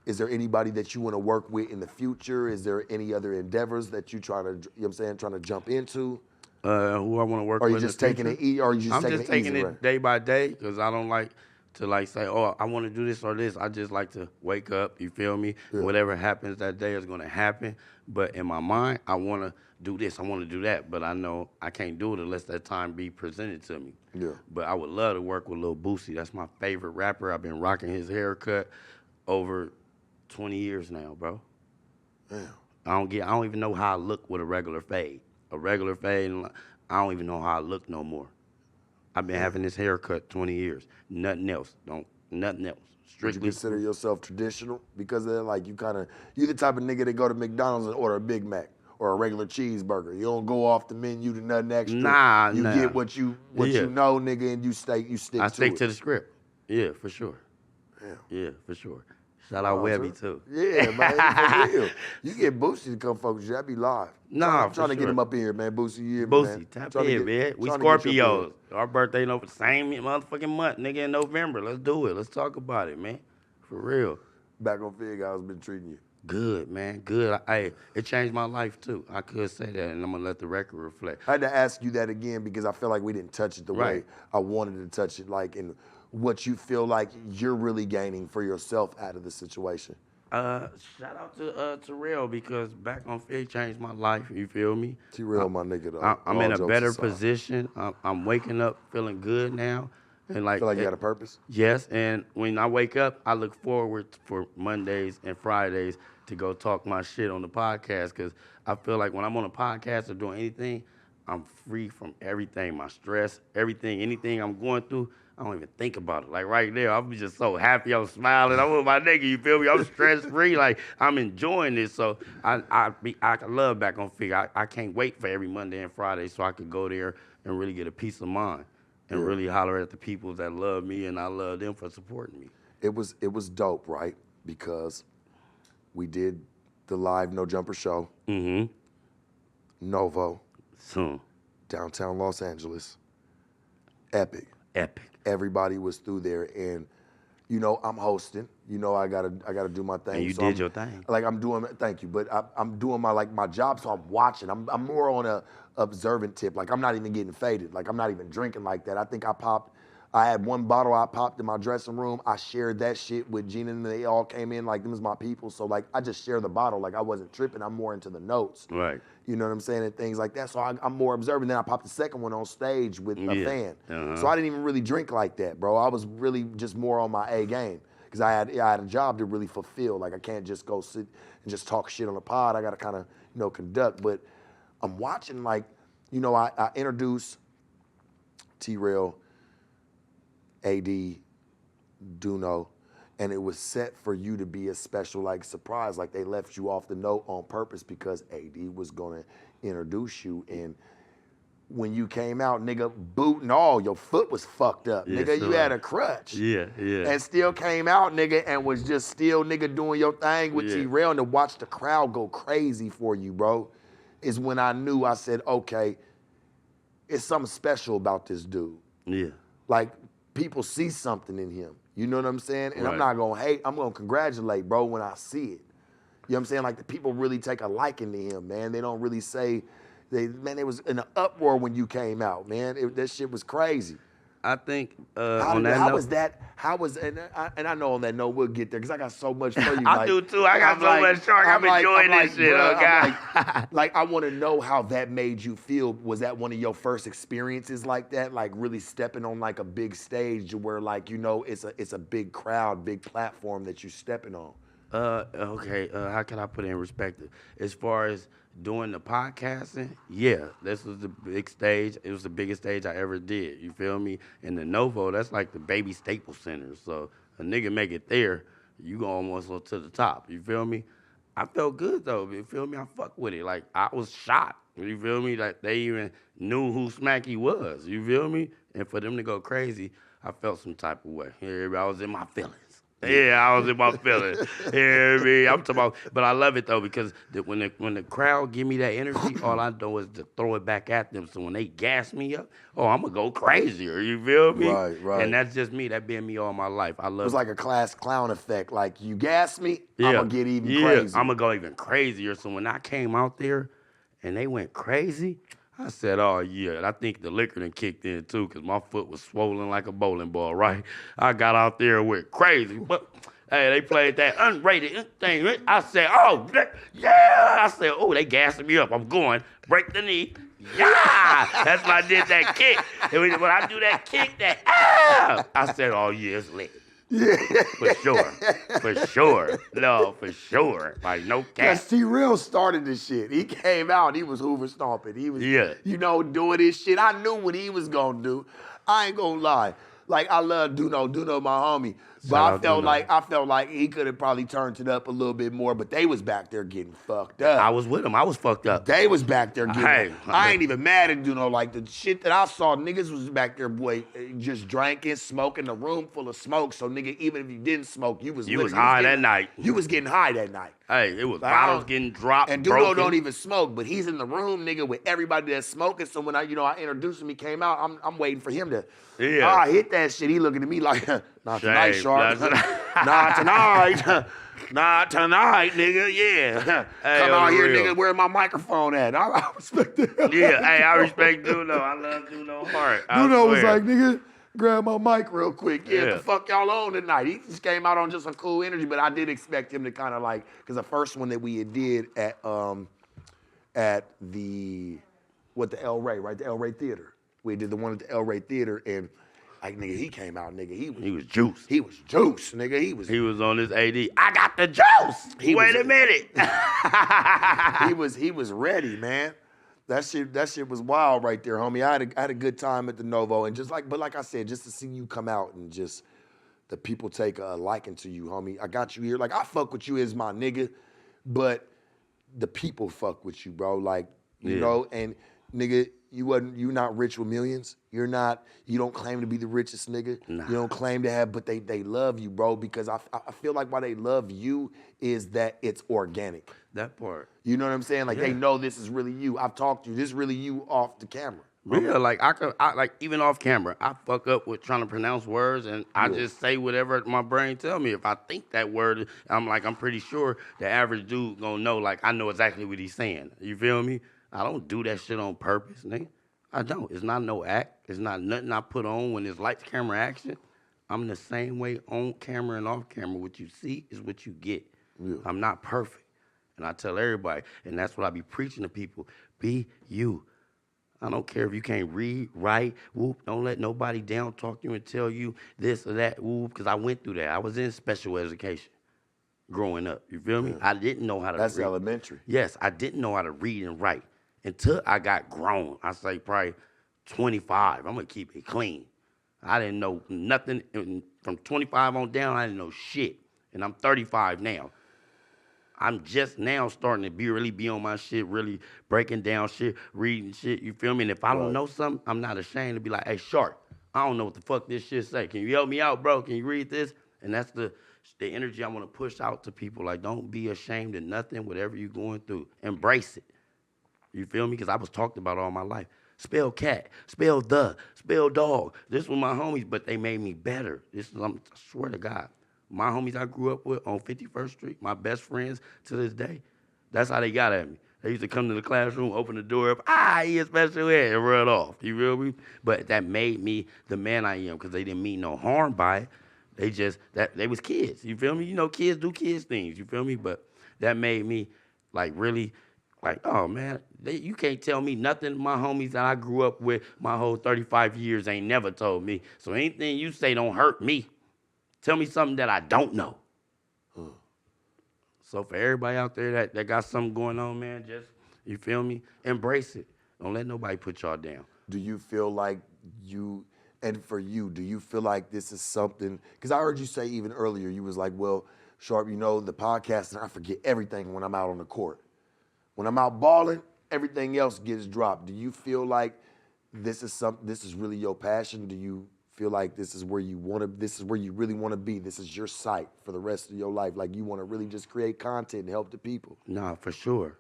Speaker 1: is there anybody that you want to work with in the future? Is there any other endeavors that you trying to jump into?
Speaker 2: Who I want to work with.
Speaker 1: Or are you just taking it easy? Or are you just
Speaker 2: I'm just taking it day by day because I don't like to say, oh, I want to do this or this. I just like to wake up, you feel me? Yeah. Whatever happens that day is going to happen. But in my mind, I want to do this, I want to do that. But I know I can't do it unless that time be presented to me. Yeah. But I would love to work with Lil Boosie. That's my favorite rapper. I've been rocking his haircut over 20 years now, bro. Damn. I don't even know how I look with a regular fade. I don't even know how I look no more. I've been having this haircut 20 years. Nothing else. Nothing else. Strictly.
Speaker 1: Would you consider yourself traditional? Because of like you the type of nigga that go to McDonald's and order a Big Mac or a regular cheeseburger. You don't go off the menu to nothing extra.
Speaker 2: Nah.
Speaker 1: You get what you know, nigga, and you stick to it.
Speaker 2: I stick to the script. Yeah, for sure. Yeah, for sure. Shout out Webby, too.
Speaker 1: Yeah, man, for real. You get Boosie to come fuck with you, I'd be live.
Speaker 2: Nah,
Speaker 1: I'm trying to get him up in here, man. Boosie,
Speaker 2: Boosie, tap in, man. We Scorpios. Our birthday the same motherfucking month, nigga, in November. Let's do it. Let's talk about it, man. For real.
Speaker 1: Back on Fig, how's it been treating you?
Speaker 2: Good, man. Good. It changed my life, too. I could say that, and I'm going to let the record reflect.
Speaker 1: I had to ask you that again because I feel like we didn't touch it the way I wanted to touch it, like in what you feel like you're really gaining for yourself out of the situation.
Speaker 2: Shout out to T-Rell because Back on Fig changed my life, you feel me?
Speaker 1: T-Rell, my nigga, though.
Speaker 2: I'm in a better position. I'm waking up feeling good now. And like,
Speaker 1: feel like you got a purpose?
Speaker 2: Yes, and when I wake up, I look forward for Mondays and Fridays to go talk my shit on the podcast because I feel like when I'm on a podcast or doing anything, I'm free from everything, my stress, everything, anything I'm going through. I don't even think about it. Like right there, I'm just so happy. I'm smiling. I'm with my nigga. You feel me? I'm stress free. Like I'm enjoying this. So I love Back on Fig. I can't wait for every Monday and Friday so I can go there and really get a peace of mind and really holler at the people that love me and I love them for supporting me.
Speaker 1: It was dope, right? Because we did the live No Jumper show. Mm-hmm. Novo.
Speaker 2: Soon.
Speaker 1: Downtown Los Angeles. Epic. Everybody was through there, and I'm hosting. I gotta do my thing.
Speaker 2: And you did your thing.
Speaker 1: Like I'm doing. Thank you, but I'm doing my job, so I'm watching. I'm more on a observant tip. Like I'm not even getting faded. Like I'm not even drinking like that. I think I had one bottle I popped in my dressing room. I shared that shit with Gina, and they all came in like them was my people. So like I just share the bottle. Like I wasn't tripping. I'm more into the notes.
Speaker 2: Right.
Speaker 1: You know what I'm saying? And things like that. So I'm more observant. Then I popped the second one on stage with a fan. Uh-huh. So I didn't even really drink like that, bro. I was really just more on my A game. Because I had a job to really fulfill. Like I can't just go sit and just talk shit on the pod. I got to kind of, conduct. But I'm watching like, I introduced T-Rell, AD, Duno, and it was set for you to be a special like surprise. Like they left you off the note on purpose because AD was gonna introduce you. And when you came out, nigga, boot and all, your foot was fucked up. Yes, nigga, you had a crutch.
Speaker 2: Yeah.
Speaker 1: And still came out, nigga, and was just still, nigga, doing your thing with T-Rell. And to watch the crowd go crazy for you, bro, is when I knew, I said, okay, it's something special about this dude.
Speaker 2: Yeah.
Speaker 1: Like, people see something in him. You know what I'm saying? And I'm not gonna hate, I'm gonna congratulate, bro, when I see it. You know what I'm saying? Like, the people really take a liking to him, man. They don't really say, it was in an uproar when you came out, man. That shit was crazy.
Speaker 2: I think
Speaker 1: and I know on that note we'll get there because I got so much for you.
Speaker 2: I do too. I got so much shark. I'm enjoying this shit,
Speaker 1: okay? Like I want to know how that made you feel. Was that one of your first experiences like that? Like really stepping on like a big stage where like it's a big crowd, big platform that you're stepping on.
Speaker 2: Okay. How can I put it in perspective? As far as doing the podcasting, yeah, this was the big stage. It was the biggest stage I ever did. You feel me? And the Novo, that's like the baby Staples Center. So a nigga make it there, you go almost to the top. You feel me? I felt good though. You feel me? I fuck with it. Like I was shocked. You feel me? Like they even knew who Smacc was. You feel me? And for them to go crazy, I felt some type of way. I was in my feelings. Yeah, I was in my feelings. Hear me? I'm talking about, but I love it though because when the crowd give me that energy, all I do is to throw it back at them. So when they gas me up, I'm gonna go crazier. You feel me?
Speaker 1: Right.
Speaker 2: And that's just me. That been me all my life. I love.
Speaker 1: It was like a class clown effect. Like you gas me,
Speaker 2: yeah.
Speaker 1: I'm gonna get even crazier.
Speaker 2: I'm gonna go even crazier. So when I came out there, and they went crazy. I said, oh, yeah. And I think the liquor done kicked in, too, because my foot was swollen like a bowling ball, right? I got out there and went crazy. But, hey, they played that unrated thing. I said, oh, yeah. I said, oh, they gassing me up. I'm going. Break the knee. Yeah. That's when I did that kick. And when I do that kick, I said, oh, yeah, it's lit. Yeah. For sure. No, for sure. Like, no cap.
Speaker 1: Because T-Rell started this shit. He came out, he was hoover stomping. He was, doing his shit. I knew what he was going to do. I ain't going to lie. Like, I love Duno, my homie. But I felt like he could have probably turned it up a little bit more, but they was back there getting fucked up.
Speaker 2: I was with him. I was fucked up.
Speaker 1: They was back there getting I ain't even mad at Duno. Like, the shit that I saw, niggas was back there, boy, just drinking, smoking, a room full of smoke. So, nigga, even if you didn't smoke, you was
Speaker 2: high that night.
Speaker 1: You was getting high that night.
Speaker 2: Hey, it was bottles getting dropped,
Speaker 1: and Duno don't even smoke, but he's in the room, nigga, with everybody that's smoking. So when I introduced him, he came out. I'm waiting for him to hit that shit. He looking at me like, not tonight, Sharp. Not tonight. Not tonight, nigga. Yeah. Hey, come out here, nigga. Where my microphone at? I respect that.
Speaker 2: Yeah. Hey, I respect Duno. I love Duno hard.
Speaker 1: Duno was like, nigga, grab my mic real quick. Yeah, the fuck y'all on tonight? He just came out on just some cool energy, but I did expect him to kind of like, because the first one that we did at the El Rey, right? The El Rey Theater. We did the one at the El Rey Theater, and like, nigga, he came out, nigga. He was juice. He was juice, nigga. He was on his AD. I got the juice. Wait a minute. He was ready, man. That shit was wild right there, homie. I had a good time at the Novo, and but like I said, just to see you come out and just the people take a liking to you, homie. I got you here. Like, I fuck with you as my nigga, but the people fuck with you, bro. Like, you know, and nigga, you not rich with millions. You don't claim to be the richest nigga. Nah. You don't claim to have, but they love you, bro, because I feel like why they love you is that it's organic.
Speaker 2: That part.
Speaker 1: You know what I'm saying? Like, they know this is really you. I've talked to you. This is really you off the camera.
Speaker 2: Yeah, like I even off camera, I fuck up with trying to pronounce words, and I just say whatever my brain tell me. If I think that word, I'm pretty sure the average dude gonna know. Like, I know exactly what he's saying. You feel me? I don't do that shit on purpose, nigga. I don't. It's not no act. It's not nothing I put on when it's lights, camera, action. I'm the same way on camera and off camera. What you see is what you get. Yeah. I'm not perfect. And I tell everybody, and that's what I be preaching to people, be you. I don't care if you can't read, write, whoop, don't let nobody down talk to you and tell you this or that, whoop, because I went through that. I was in special education growing up. You feel me? I didn't know how to read.
Speaker 1: That's elementary.
Speaker 2: Yes, I didn't know how to read and write until I got grown. I say probably 25. I'm going to keep it clean. I didn't know nothing. From 25 on down, I didn't know shit. And I'm 35 now. I'm just now starting to really be on my shit, really breaking down shit, reading shit, you feel me? And if I don't know something, I'm not ashamed to be like, hey, Sharp, I don't know what the fuck this shit say. Can you help me out, bro? Can you read this? And that's the energy I want to push out to people. Like, don't be ashamed of nothing, whatever you're going through. Embrace it. You feel me? Because I was talked about all my life. Spell cat, spell dog. This was my homies, but they made me better. I swear to God. My homies I grew up with on 51st Street, my best friends to this day, that's how they got at me. They used to come to the classroom, open the door up, he is special ed, and run off. You feel me? But that made me the man I am because they didn't mean no harm by it. They was kids. You feel me? You know, kids do kids things. You feel me? But that made me like really like, oh man, you can't tell me nothing. My homies that I grew up with my whole 35 years ain't never told me. So anything you say don't hurt me. Tell me something that I don't know. So for everybody out there that got something going on, man, just, you feel me? Embrace it. Don't let nobody put y'all down.
Speaker 1: Do you feel like do you feel like this is something, because I heard you say even earlier, you was like, well, Sharp, you know, the podcast, and I forget everything when I'm out on the court. When I'm out balling, everything else gets dropped. Do you feel like this is really your passion? Do you feel like this is where you really want to be. This is your site for the rest of your life. Like you want to really just create content and help the people.
Speaker 2: Nah, for sure.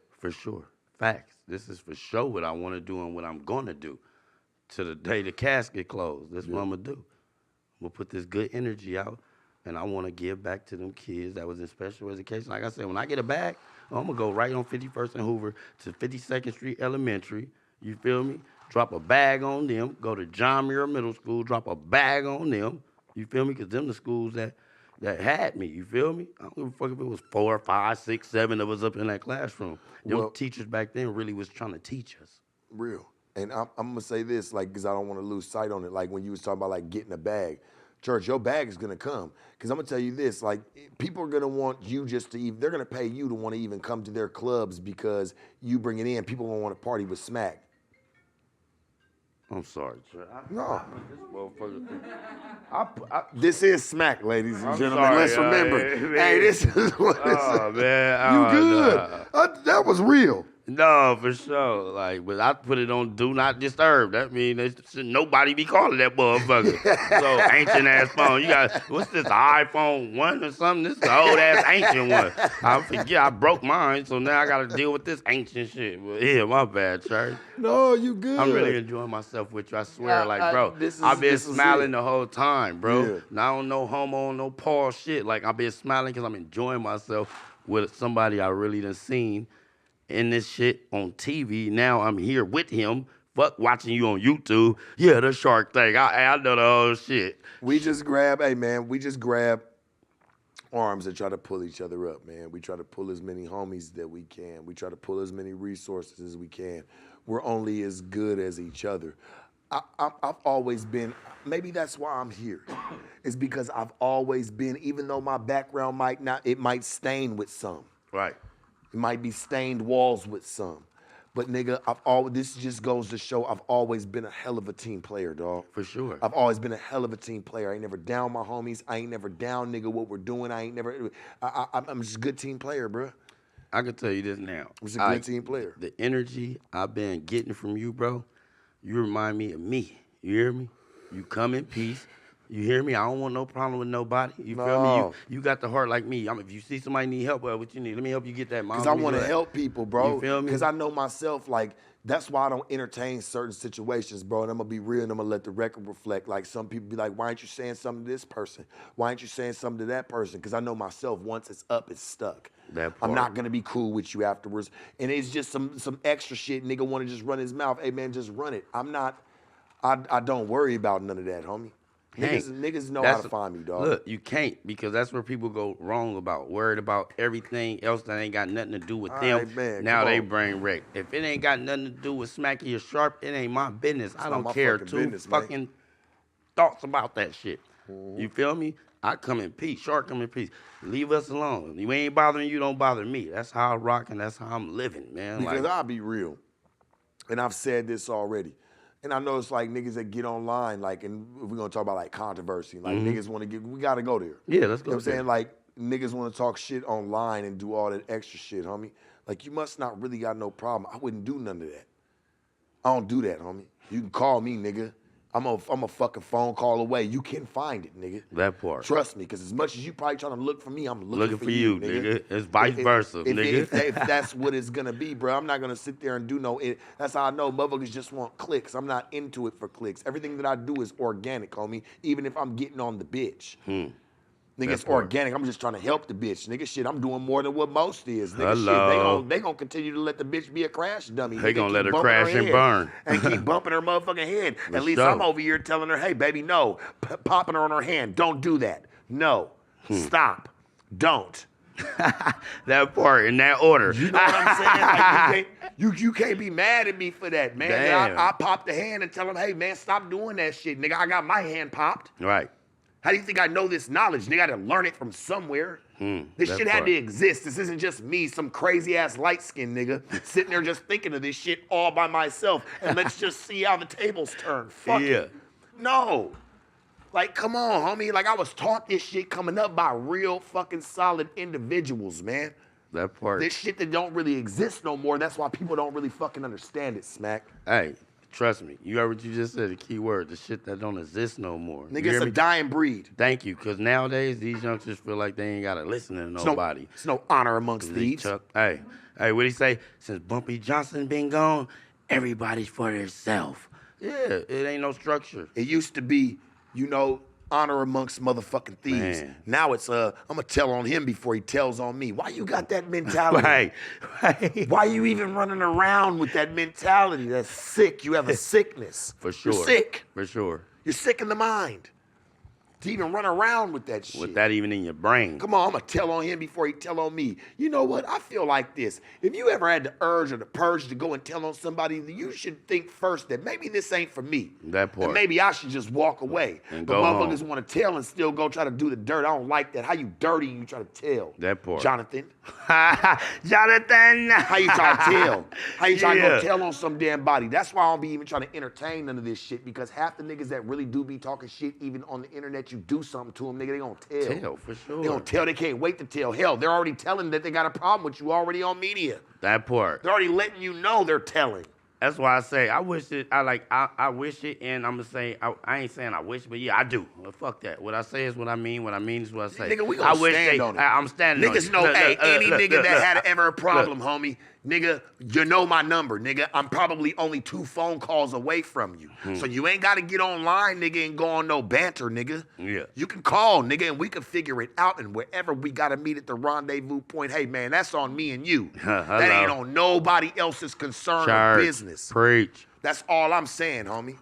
Speaker 2: Facts. This is for sure what I want to do and what I'm going to do. To the day the casket closed. That's what I'm going to do. I'm going to put this good energy out, and I want to give back to them kids that was in special education. Like I said, when I get a bag, I'm going to go right on 51st and Hoover to 52nd Street Elementary. You feel me? Drop a bag on them. Go to John Muir Middle School. Drop a bag on them. You feel me? Because them the schools that had me. You feel me? I don't give a fuck if it was 4, 5, 6, 7 of us up in that classroom. Them teachers back then really was trying to teach us.
Speaker 1: Real. And I'm going to say this, like, because I don't want to lose sight on it. Like, when you was talking about, like, getting a bag. Church, your bag is going to come. Because I'm going to tell you this, like, people are going to want you just to even, they're going to pay you to want to even come to their clubs because you bring it in. People going to want to party with Smacc.
Speaker 2: I'm sorry, sir.
Speaker 1: No.
Speaker 2: This
Speaker 1: this is Smacc, ladies and gentlemen.
Speaker 2: Sorry,
Speaker 1: Let's remember. Hey, this is what
Speaker 2: oh, man.
Speaker 1: You good.
Speaker 2: Nah.
Speaker 1: That was real.
Speaker 2: No, for sure. Like, but I put it on Do Not Disturb. That means nobody be calling that motherfucker. So ancient ass phone. You got what's this? iPhone 1 or something? This is the old ass ancient one. I forget. I broke mine, so now I got to deal with this ancient shit. But yeah, my bad, church.
Speaker 1: No, you good.
Speaker 2: I'm really enjoying myself with you. I swear, bro. I've been smiling the whole time, bro.
Speaker 1: Yeah.
Speaker 2: Now, no homo, no Paul shit. Like I've been smiling because I'm enjoying myself with somebody I really done seen in this shit on TV. Now I'm here with him. Fuck watching you on YouTube. Yeah, the shark thing. I know the whole shit.
Speaker 1: We just grab arms and try to pull each other up, man. We try to pull as many homies that we can. We try to pull as many resources as we can. We're only as good as each other. I've always been, maybe that's why I'm here. It's because I've always been, even though my background might stain with some.
Speaker 2: Right.
Speaker 1: It might be stained walls with some. But nigga, this just goes to show I've always been a hell of a team player, dog.
Speaker 2: For sure.
Speaker 1: I've always been a hell of a team player. I ain't never down my homies. I ain't never down, nigga, what we're doing. I'm just a good team player, bro.
Speaker 2: I can tell you this now.
Speaker 1: I'm just a good team player.
Speaker 2: The energy I've been getting from you, bro, you remind me of me. You hear me? You come in peace. You hear me? I don't want no problem with nobody. You feel me? You got the heart like me. If you see somebody need help, what you need? Let me help you get that.
Speaker 1: Because I want to help people, bro.
Speaker 2: You feel me?
Speaker 1: Because I know myself, like, that's why I don't entertain certain situations, bro. And I'm going to be real and I'm going to let the record reflect. Like, some people be like, why aren't you saying something to this person? Why aren't you saying something to that person? Because I know myself, once it's up, it's stuck. I'm not going to be cool with you afterwards. And it's just some extra shit. Nigga want to just run his mouth. Hey, man, just run it. I don't worry about none of that, homie. Niggas know how to find me, dog.
Speaker 2: Look, you can't, because that's where people go wrong about, worried about everything else that ain't got nothing to do with them.
Speaker 1: Right, man,
Speaker 2: now they brain wrecked. If it ain't got nothing to do with Smac or Sharp, it ain't my business. I don't care fucking thoughts about that shit. Mm-hmm. You feel me? I come in peace. Sharp come in peace. Leave us alone. You ain't bothering you, don't bother me. That's how I rock and that's how I'm living, man.
Speaker 1: Because I'll be real, and I've said this already. And I know it's like niggas that get online, like, and we're gonna talk about like controversy, like niggas want to we gotta go there.
Speaker 2: Yeah, let's go.
Speaker 1: You know what I'm saying? Like, niggas want to talk shit online and do all that extra shit, homie. Like, you must not really got no problem. I wouldn't do none of that. I don't do that, homie. You can call me, nigga. I'm a fucking phone call away. You can find it, nigga. That part. Trust me, because as much as you probably trying to look for me, I'm looking for you, nigga.
Speaker 2: It's vice versa, nigga.
Speaker 1: If that's what it's going to be, bro, I'm not going to sit there and do that's how I know motherfuckers just want clicks. I'm not into it for clicks. Everything that I do is organic, homie, even if I'm getting on the bitch. Nigga, it's organic. I'm just trying to help the bitch. Nigga, shit, I'm doing more than what most is. Nigga, shit, they gonna continue to let the bitch be a crash dummy.
Speaker 2: They gonna let her crash and burn.
Speaker 1: And keep bumping her motherfucking head. At least I'm over here telling her, hey, baby, no. Popping her on her hand. Don't do that. No. Stop. Don't.
Speaker 2: That part, in that order.
Speaker 1: You know what I'm saying? Like, you can't be mad at me for that, man.
Speaker 2: Damn.
Speaker 1: I pop the hand and tell him, hey, man, stop doing that shit. Nigga, I got my hand popped.
Speaker 2: Right.
Speaker 1: How do you think I know this knowledge? They got to learn it from somewhere. This shit had to exist. This isn't just me, some crazy-ass light-skinned nigga, sitting there just thinking of this shit all by myself, and let's just see how the tables turn. Fuck it. No. Like, come on, homie. Like, I was taught this shit coming up by real fucking solid individuals, man.
Speaker 2: That part.
Speaker 1: This shit that don't really exist no more, that's why people don't really fucking understand it, Smacc.
Speaker 2: Hey, Trust me. You heard what you just said, the key word, the shit that don't exist no more.
Speaker 1: Nigga, it's a dying breed.
Speaker 2: Thank you, because nowadays these youngsters feel like they ain't got to listen to nobody.
Speaker 1: It's no honor amongst thieves.
Speaker 2: Hey, what'd he say? Since Bumpy Johnson been gone, everybody's for themselves. Yeah, it ain't no structure.
Speaker 1: It used to be, you know, honor amongst motherfucking thieves. Man. Now it's I'm gonna tell on him before he tells on me. Why you got that mentality?
Speaker 2: Right.
Speaker 1: Why you even running around with that mentality? That's sick. You have a sickness.
Speaker 2: For sure.
Speaker 1: You're sick.
Speaker 2: For sure.
Speaker 1: You're sick in the mind. To even run around with that shit.
Speaker 2: With that even in your brain.
Speaker 1: Come on, I'm gonna tell on him before he tell on me. You know what? I feel like this. If you ever had the urge or the purge to go and tell on somebody, you should think first that maybe this ain't for me.
Speaker 2: That part.
Speaker 1: And maybe I should just walk away.
Speaker 2: And
Speaker 1: but motherfuckers want to tell and still go try to do the dirt. I don't like that. How you dirty and you try to tell?
Speaker 2: That part.
Speaker 1: Jonathan.
Speaker 2: Jonathan.
Speaker 1: How you try to tell? How you try to go tell on some damn body? That's why I don't be even trying to entertain none of this shit, because half the niggas that really do be talking shit, even on the internet, you do something to them, nigga, they gonna tell.
Speaker 2: Tell, for sure.
Speaker 1: They gonna tell, they can't wait to tell. Hell, they're already telling that they got a problem with you already on media.
Speaker 2: That part.
Speaker 1: They're already letting you know they're telling.
Speaker 2: That's why I say I wish it. I wish it, and I'm gonna say I ain't saying I wish, but yeah, I do. Well, fuck that. What I say is what I mean. What I mean is what I say.
Speaker 1: Nigga, we gonna stand on it.
Speaker 2: I'm standing on it.
Speaker 1: Niggas know, any nigga that had ever a problem, homie, nigga, you know my number, nigga. I'm probably only 2 phone calls away from you. So you ain't gotta get online, nigga, and go on no banter, nigga.
Speaker 2: Yeah.
Speaker 1: You can call, nigga, and we can figure it out. And wherever we gotta meet at the rendezvous point, hey, man, that's on me and you. That ain't on nobody else's concern or business.
Speaker 2: Preach.
Speaker 1: That's all I'm saying, homie.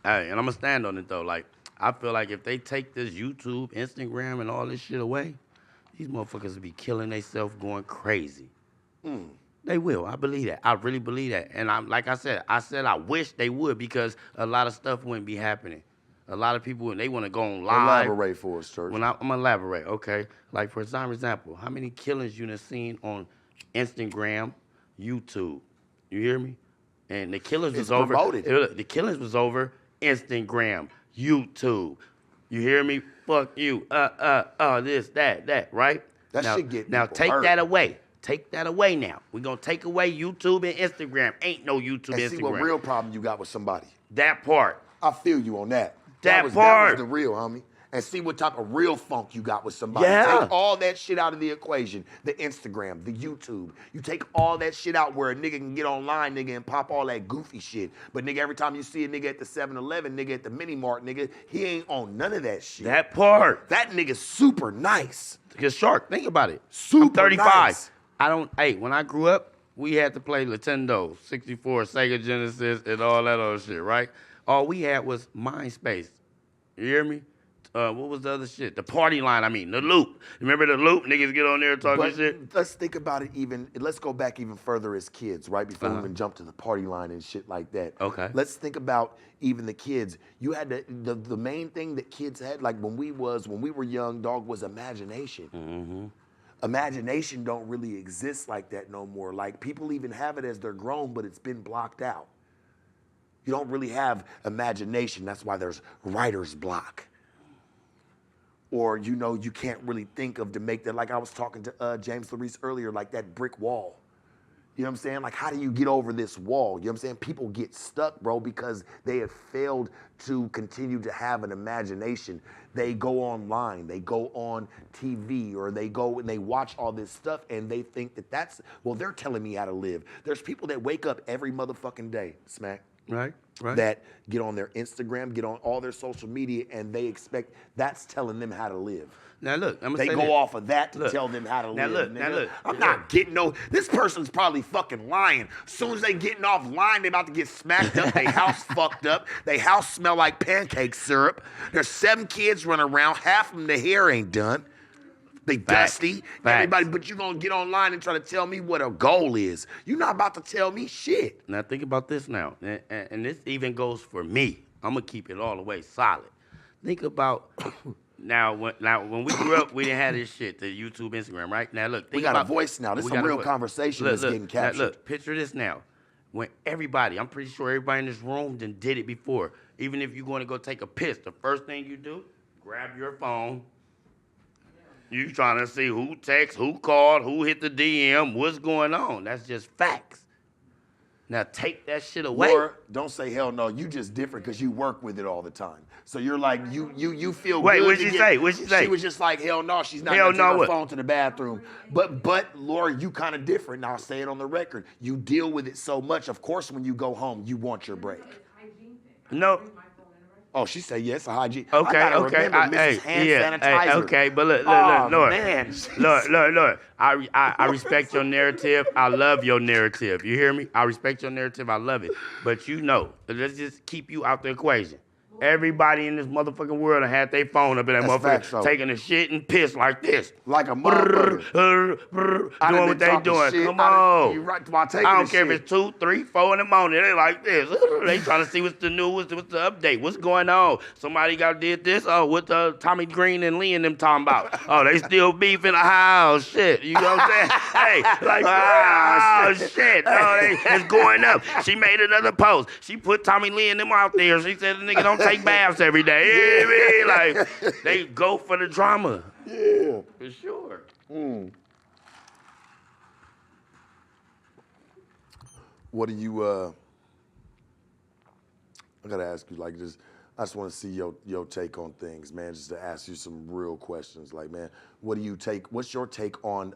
Speaker 2: Hey, and I'm gonna stand on it though. Like, I feel like if they take this YouTube, Instagram, and all this shit away, these motherfuckers will be killing themselves, going crazy. They will. I believe that. I really believe that. And I'm like I said I wish they would, because a lot of stuff wouldn't be happening. A lot of people, they want to go on live.
Speaker 1: Elaborate for us, Church.
Speaker 2: I'm gonna elaborate, okay? Like, for example, how many killings you done seen on Instagram, YouTube? You hear me? And the killings was over. The killings was over Instagram, YouTube. You hear me? Fuck you. This, that, right?
Speaker 1: That shit get
Speaker 2: now take
Speaker 1: hurt.
Speaker 2: that away. Take that away now. We're going to take away YouTube and Instagram. Ain't no YouTube and Instagram.
Speaker 1: See what real problem you got with somebody.
Speaker 2: That part.
Speaker 1: I feel you on that.
Speaker 2: That
Speaker 1: was the real, homie. And see what type of real funk you got with somebody.
Speaker 2: Yeah.
Speaker 1: Take all that shit out of the equation. The Instagram, the YouTube. You take all that shit out where a nigga can get online, nigga, and pop all that goofy shit. But nigga, every time you see a nigga at the 7-Eleven, nigga at the Mini Mart, nigga, he ain't on none of that shit.
Speaker 2: That part.
Speaker 1: That nigga's super nice.
Speaker 2: Because Shark, think about it.
Speaker 1: Super
Speaker 2: I'm 35.
Speaker 1: Nice.
Speaker 2: When I grew up, we had to play Nintendo, 64, Sega Genesis, and all that other shit, right? All we had was MySpace. You hear me? What was the other shit? The party line, the Loup. Remember the Loup? Niggas get on there and talk shit?
Speaker 1: Let's think about it let's go back even further as kids, right? Before we even jump to the party line and shit like that.
Speaker 2: Okay.
Speaker 1: Let's think about even the kids. You had the main thing that kids had, like when we were young, dog, was imagination. Mm-hmm. Imagination don't really exist like that no more. Like, people even have it as they're grown, but it's been blocked out. You don't really have imagination. That's why there's writer's block. Or, you know, you can't really think of to make that, like I was talking to James Larice earlier, like that brick wall. You know what I'm saying? Like, how do you get over this wall? You know what I'm saying? People get stuck, bro, because they have failed to continue to have an imagination. They go online, they go on TV, or they go and they watch all this stuff, and they think that they're telling me how to live. There's people that wake up every motherfucking day, Smacc.
Speaker 2: Right.
Speaker 1: That get on their Instagram, get on all their social media, and they expect that's telling them how to live.
Speaker 2: Now look,
Speaker 1: they go off of that to tell them how to live.
Speaker 2: Now look,
Speaker 1: I'm not getting this person's probably fucking lying. As soon as they getting offline, they about to get smacked up. They house fucked up. They house smell like pancake syrup. There's 7 kids running around. Half of them, the hair ain't done. They dusty. Everybody, but you gonna get online and try to tell me what a goal is. You're not about to tell me shit.
Speaker 2: Now think about this now, and this even goes for me. I'm gonna keep it all the way solid. Think about now when we grew up, we didn't have this shit, the YouTube, Instagram, right? Now look,
Speaker 1: we got a voice now. This is a real conversation that's getting captured.
Speaker 2: Now, look, picture this now. When everybody, I'm pretty sure everybody in this room did it before. Even if you're going to go take a piss, the first thing you do, grab your phone. You trying to see who texted, who called, who hit the DM, what's going on. That's just facts. Now take that shit away.
Speaker 1: Or don't say hell no. You just different because you work with it all the time. So you're like you feel
Speaker 2: Wait,
Speaker 1: good.
Speaker 2: What'd she say? What'd she say?
Speaker 1: She was just like hell no. She's not
Speaker 2: hell
Speaker 1: gonna take her
Speaker 2: what?
Speaker 1: phone to the bathroom. But Laura, you kind of different. Now I'll say it on the record. You deal with it so much. Of course, when you go home, you want your break.
Speaker 2: No.
Speaker 1: Oh, she said yes, a hygiene.
Speaker 2: Okay,
Speaker 1: I gotta
Speaker 2: okay.
Speaker 1: remember Mrs. Hand Sanitizer.
Speaker 2: Hey, okay, but look, Lord. I respect your narrative. I love your narrative. You hear me? I respect your narrative. I love it. But you know, let's just keep you out the equation. Everybody in this motherfucking world had their phone up in that motherfucker taking a shit and piss like this.
Speaker 1: Like a motherfucker.
Speaker 2: Doing what they doing.
Speaker 1: Shit.
Speaker 2: Come on.
Speaker 1: You're right while taking
Speaker 2: I don't care
Speaker 1: shit.
Speaker 2: if it's 2, 3, 4 in the morning. They like this. They trying to see what's the news, what's the update, what's going on. Somebody did this. Oh, what Tommy Green and Lee and them talking about? Oh, they still beef in the house. Shit. You know what I'm saying? Hey, like, oh, shit. No, it's going up. She made another post. She put Tommy Lee and them out there. She said the nigga don't take baths every day. You know what I mean? Like, they go for the drama.
Speaker 1: Yeah.
Speaker 2: For sure.
Speaker 1: What do you, I gotta ask you, like, just, I just want to see your take on things, man, just to ask you some real questions. Like, man, what's your take on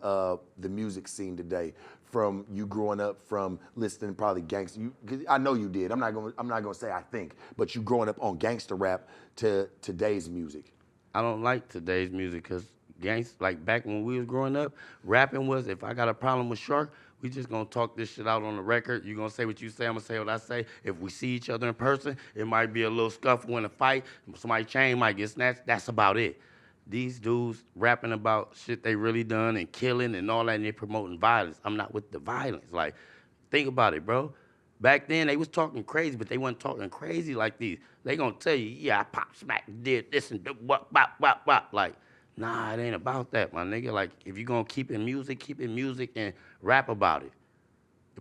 Speaker 1: the music scene today, from you growing up, from listening probably gangster, I know you did, I'm not gonna say I think, but you growing up on gangster rap to today's music?
Speaker 2: I don't like today's music because like back when we was growing up, rapping was, if I got a problem with Shark, we just gonna talk this shit out on the record. You gonna say what you say, I'm gonna say what I say. If we see each other in person, it might be a little scuffle in a fight. Somebody's chain might get snatched. That's about it. These dudes rapping about shit they really done and killing and all that, and they promoting violence. I'm not with the violence. Like, think about it, bro. Back then, they was talking crazy, but they wasn't talking crazy like these. They gonna tell you, yeah, I Pop Smac did this and what, bop. Like, nah, it ain't about that, my nigga. Like, if you gonna keep it music and rap about it.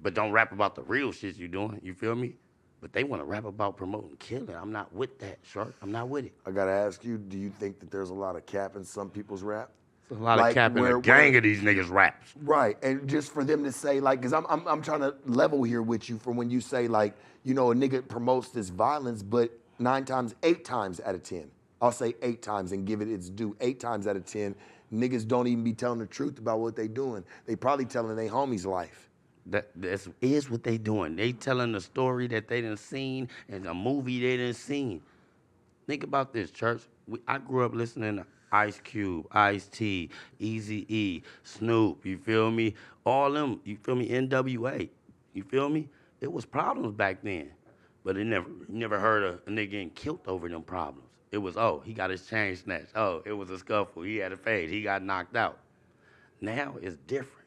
Speaker 2: But don't rap about the real shit you doing, you feel me? But they wanna rap about promoting killing. I'm not with that, Shark. I'm not with it.
Speaker 1: I gotta ask you, do you think that there's a lot of cap in some people's rap?
Speaker 2: There's a lot of cap in a gang of these niggas raps.
Speaker 1: Right, and just for them to say, like, because I'm trying to level here with you from when you say, like, you know, a nigga promotes this violence, but 8 times out of 10, I'll say 8 times and give it its due, 8 times out of 10, niggas don't even be telling the truth about what they doing. They probably telling their homie's life.
Speaker 2: That is what they doing. They telling the story that they done seen and a movie they done seen. Think about this, church. I grew up listening to Ice Cube, Ice-T, Eazy-E, Snoop, you feel me? All them, you feel me? NWA, you feel me? It was problems back then, but it never heard of a nigga getting killed over them problems. It was, oh, he got his chain snatched. Oh, it was a scuffle. He had a fade. He got knocked out. Now it's different.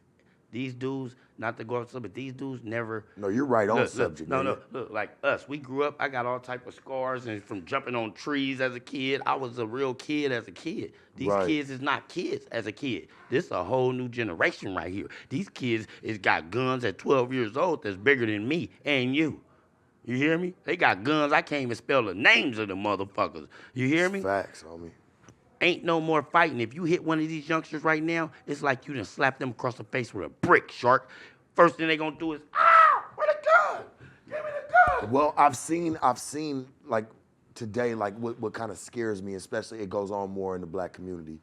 Speaker 2: These dudes, not to go off subject, but these dudes never.
Speaker 1: No, you're right on subject.
Speaker 2: No, look, like us, we grew up, I got all type of scars and from jumping on trees as a kid. I was a real kid as a kid. These kids is not kids as a kid. This is a whole new generation right here. These kids is got guns at 12 years old that's bigger than me and you. You hear me? They got guns, I can't even spell the names of the motherfuckers. You hear me?
Speaker 1: Facts, homie.
Speaker 2: Ain't no more fighting. If you hit one of these youngsters right now, it's like you done slapped them across the face with a brick, Shark. First thing they gonna do is, where the gun? Give me the gun.
Speaker 1: Well, I've seen like today, like what kind of scares me, especially it goes on more in the black community,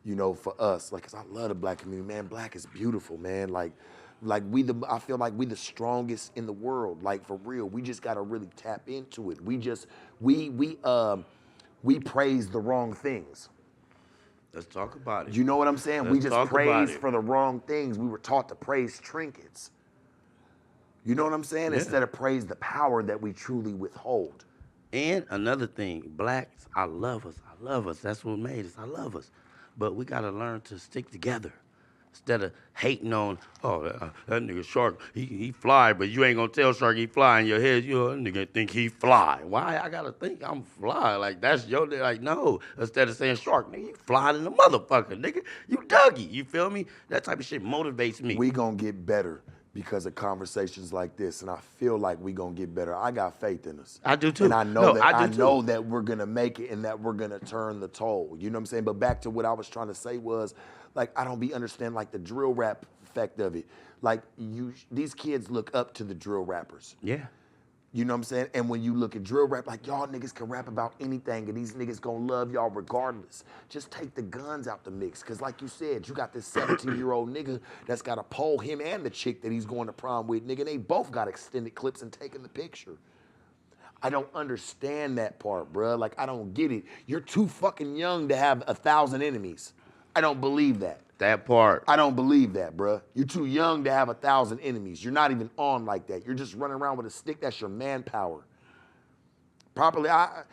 Speaker 1: you know, for us, like, 'cause I love the black community, man. Black is beautiful, man. Like I feel like we the strongest in the world, like, for real. We just gotta really tap into it. We praise the wrong things.
Speaker 2: Let's talk about it.
Speaker 1: You know what I'm saying?
Speaker 2: Let's
Speaker 1: we just praise for the wrong things. We were taught to praise trinkets. You know what I'm saying?
Speaker 2: Yeah.
Speaker 1: Instead of praise the power that we truly withhold.
Speaker 2: And another thing, blacks, I love us. That's what made us. I love us. But we gotta learn to stick together. Instead of hating on, that nigga Shark, he fly, but you ain't gonna tell Shark he fly in your head. You know, that nigga think he fly. Why I gotta think I'm fly? Like, that's your, like, no. Instead of saying Shark, nigga, you fly than a motherfucker, nigga. You Dougie, you feel me? That type of shit motivates me.
Speaker 1: We gonna get better because of conversations like this, and I feel like we gonna get better. I got faith in us.
Speaker 2: I do too.
Speaker 1: And I know that we're gonna make it and that we're gonna turn the toll. You know what I'm saying? But back to what I was trying to say was, like, I don't be understand, like, the drill rap effect of it. Like these kids look up to the drill rappers.
Speaker 2: Yeah.
Speaker 1: You know what I'm saying? And when you look at drill rap, like y'all niggas can rap about anything and these niggas gonna love y'all regardless. Just take the guns out the mix. Cause like you said, you got this 17-year-old nigga that's got a pole, him and the chick that he's going to prom with, nigga. They both got extended clips and taking the picture. I don't understand that part, bruh. Like, I don't get it. You're too fucking young to have 1,000 enemies. I don't believe that.
Speaker 2: That part.
Speaker 1: I don't believe that, bruh. You're too young to have 1,000 enemies. You're not even on like that. You're just running around with a stick. That's your manpower. Properly, I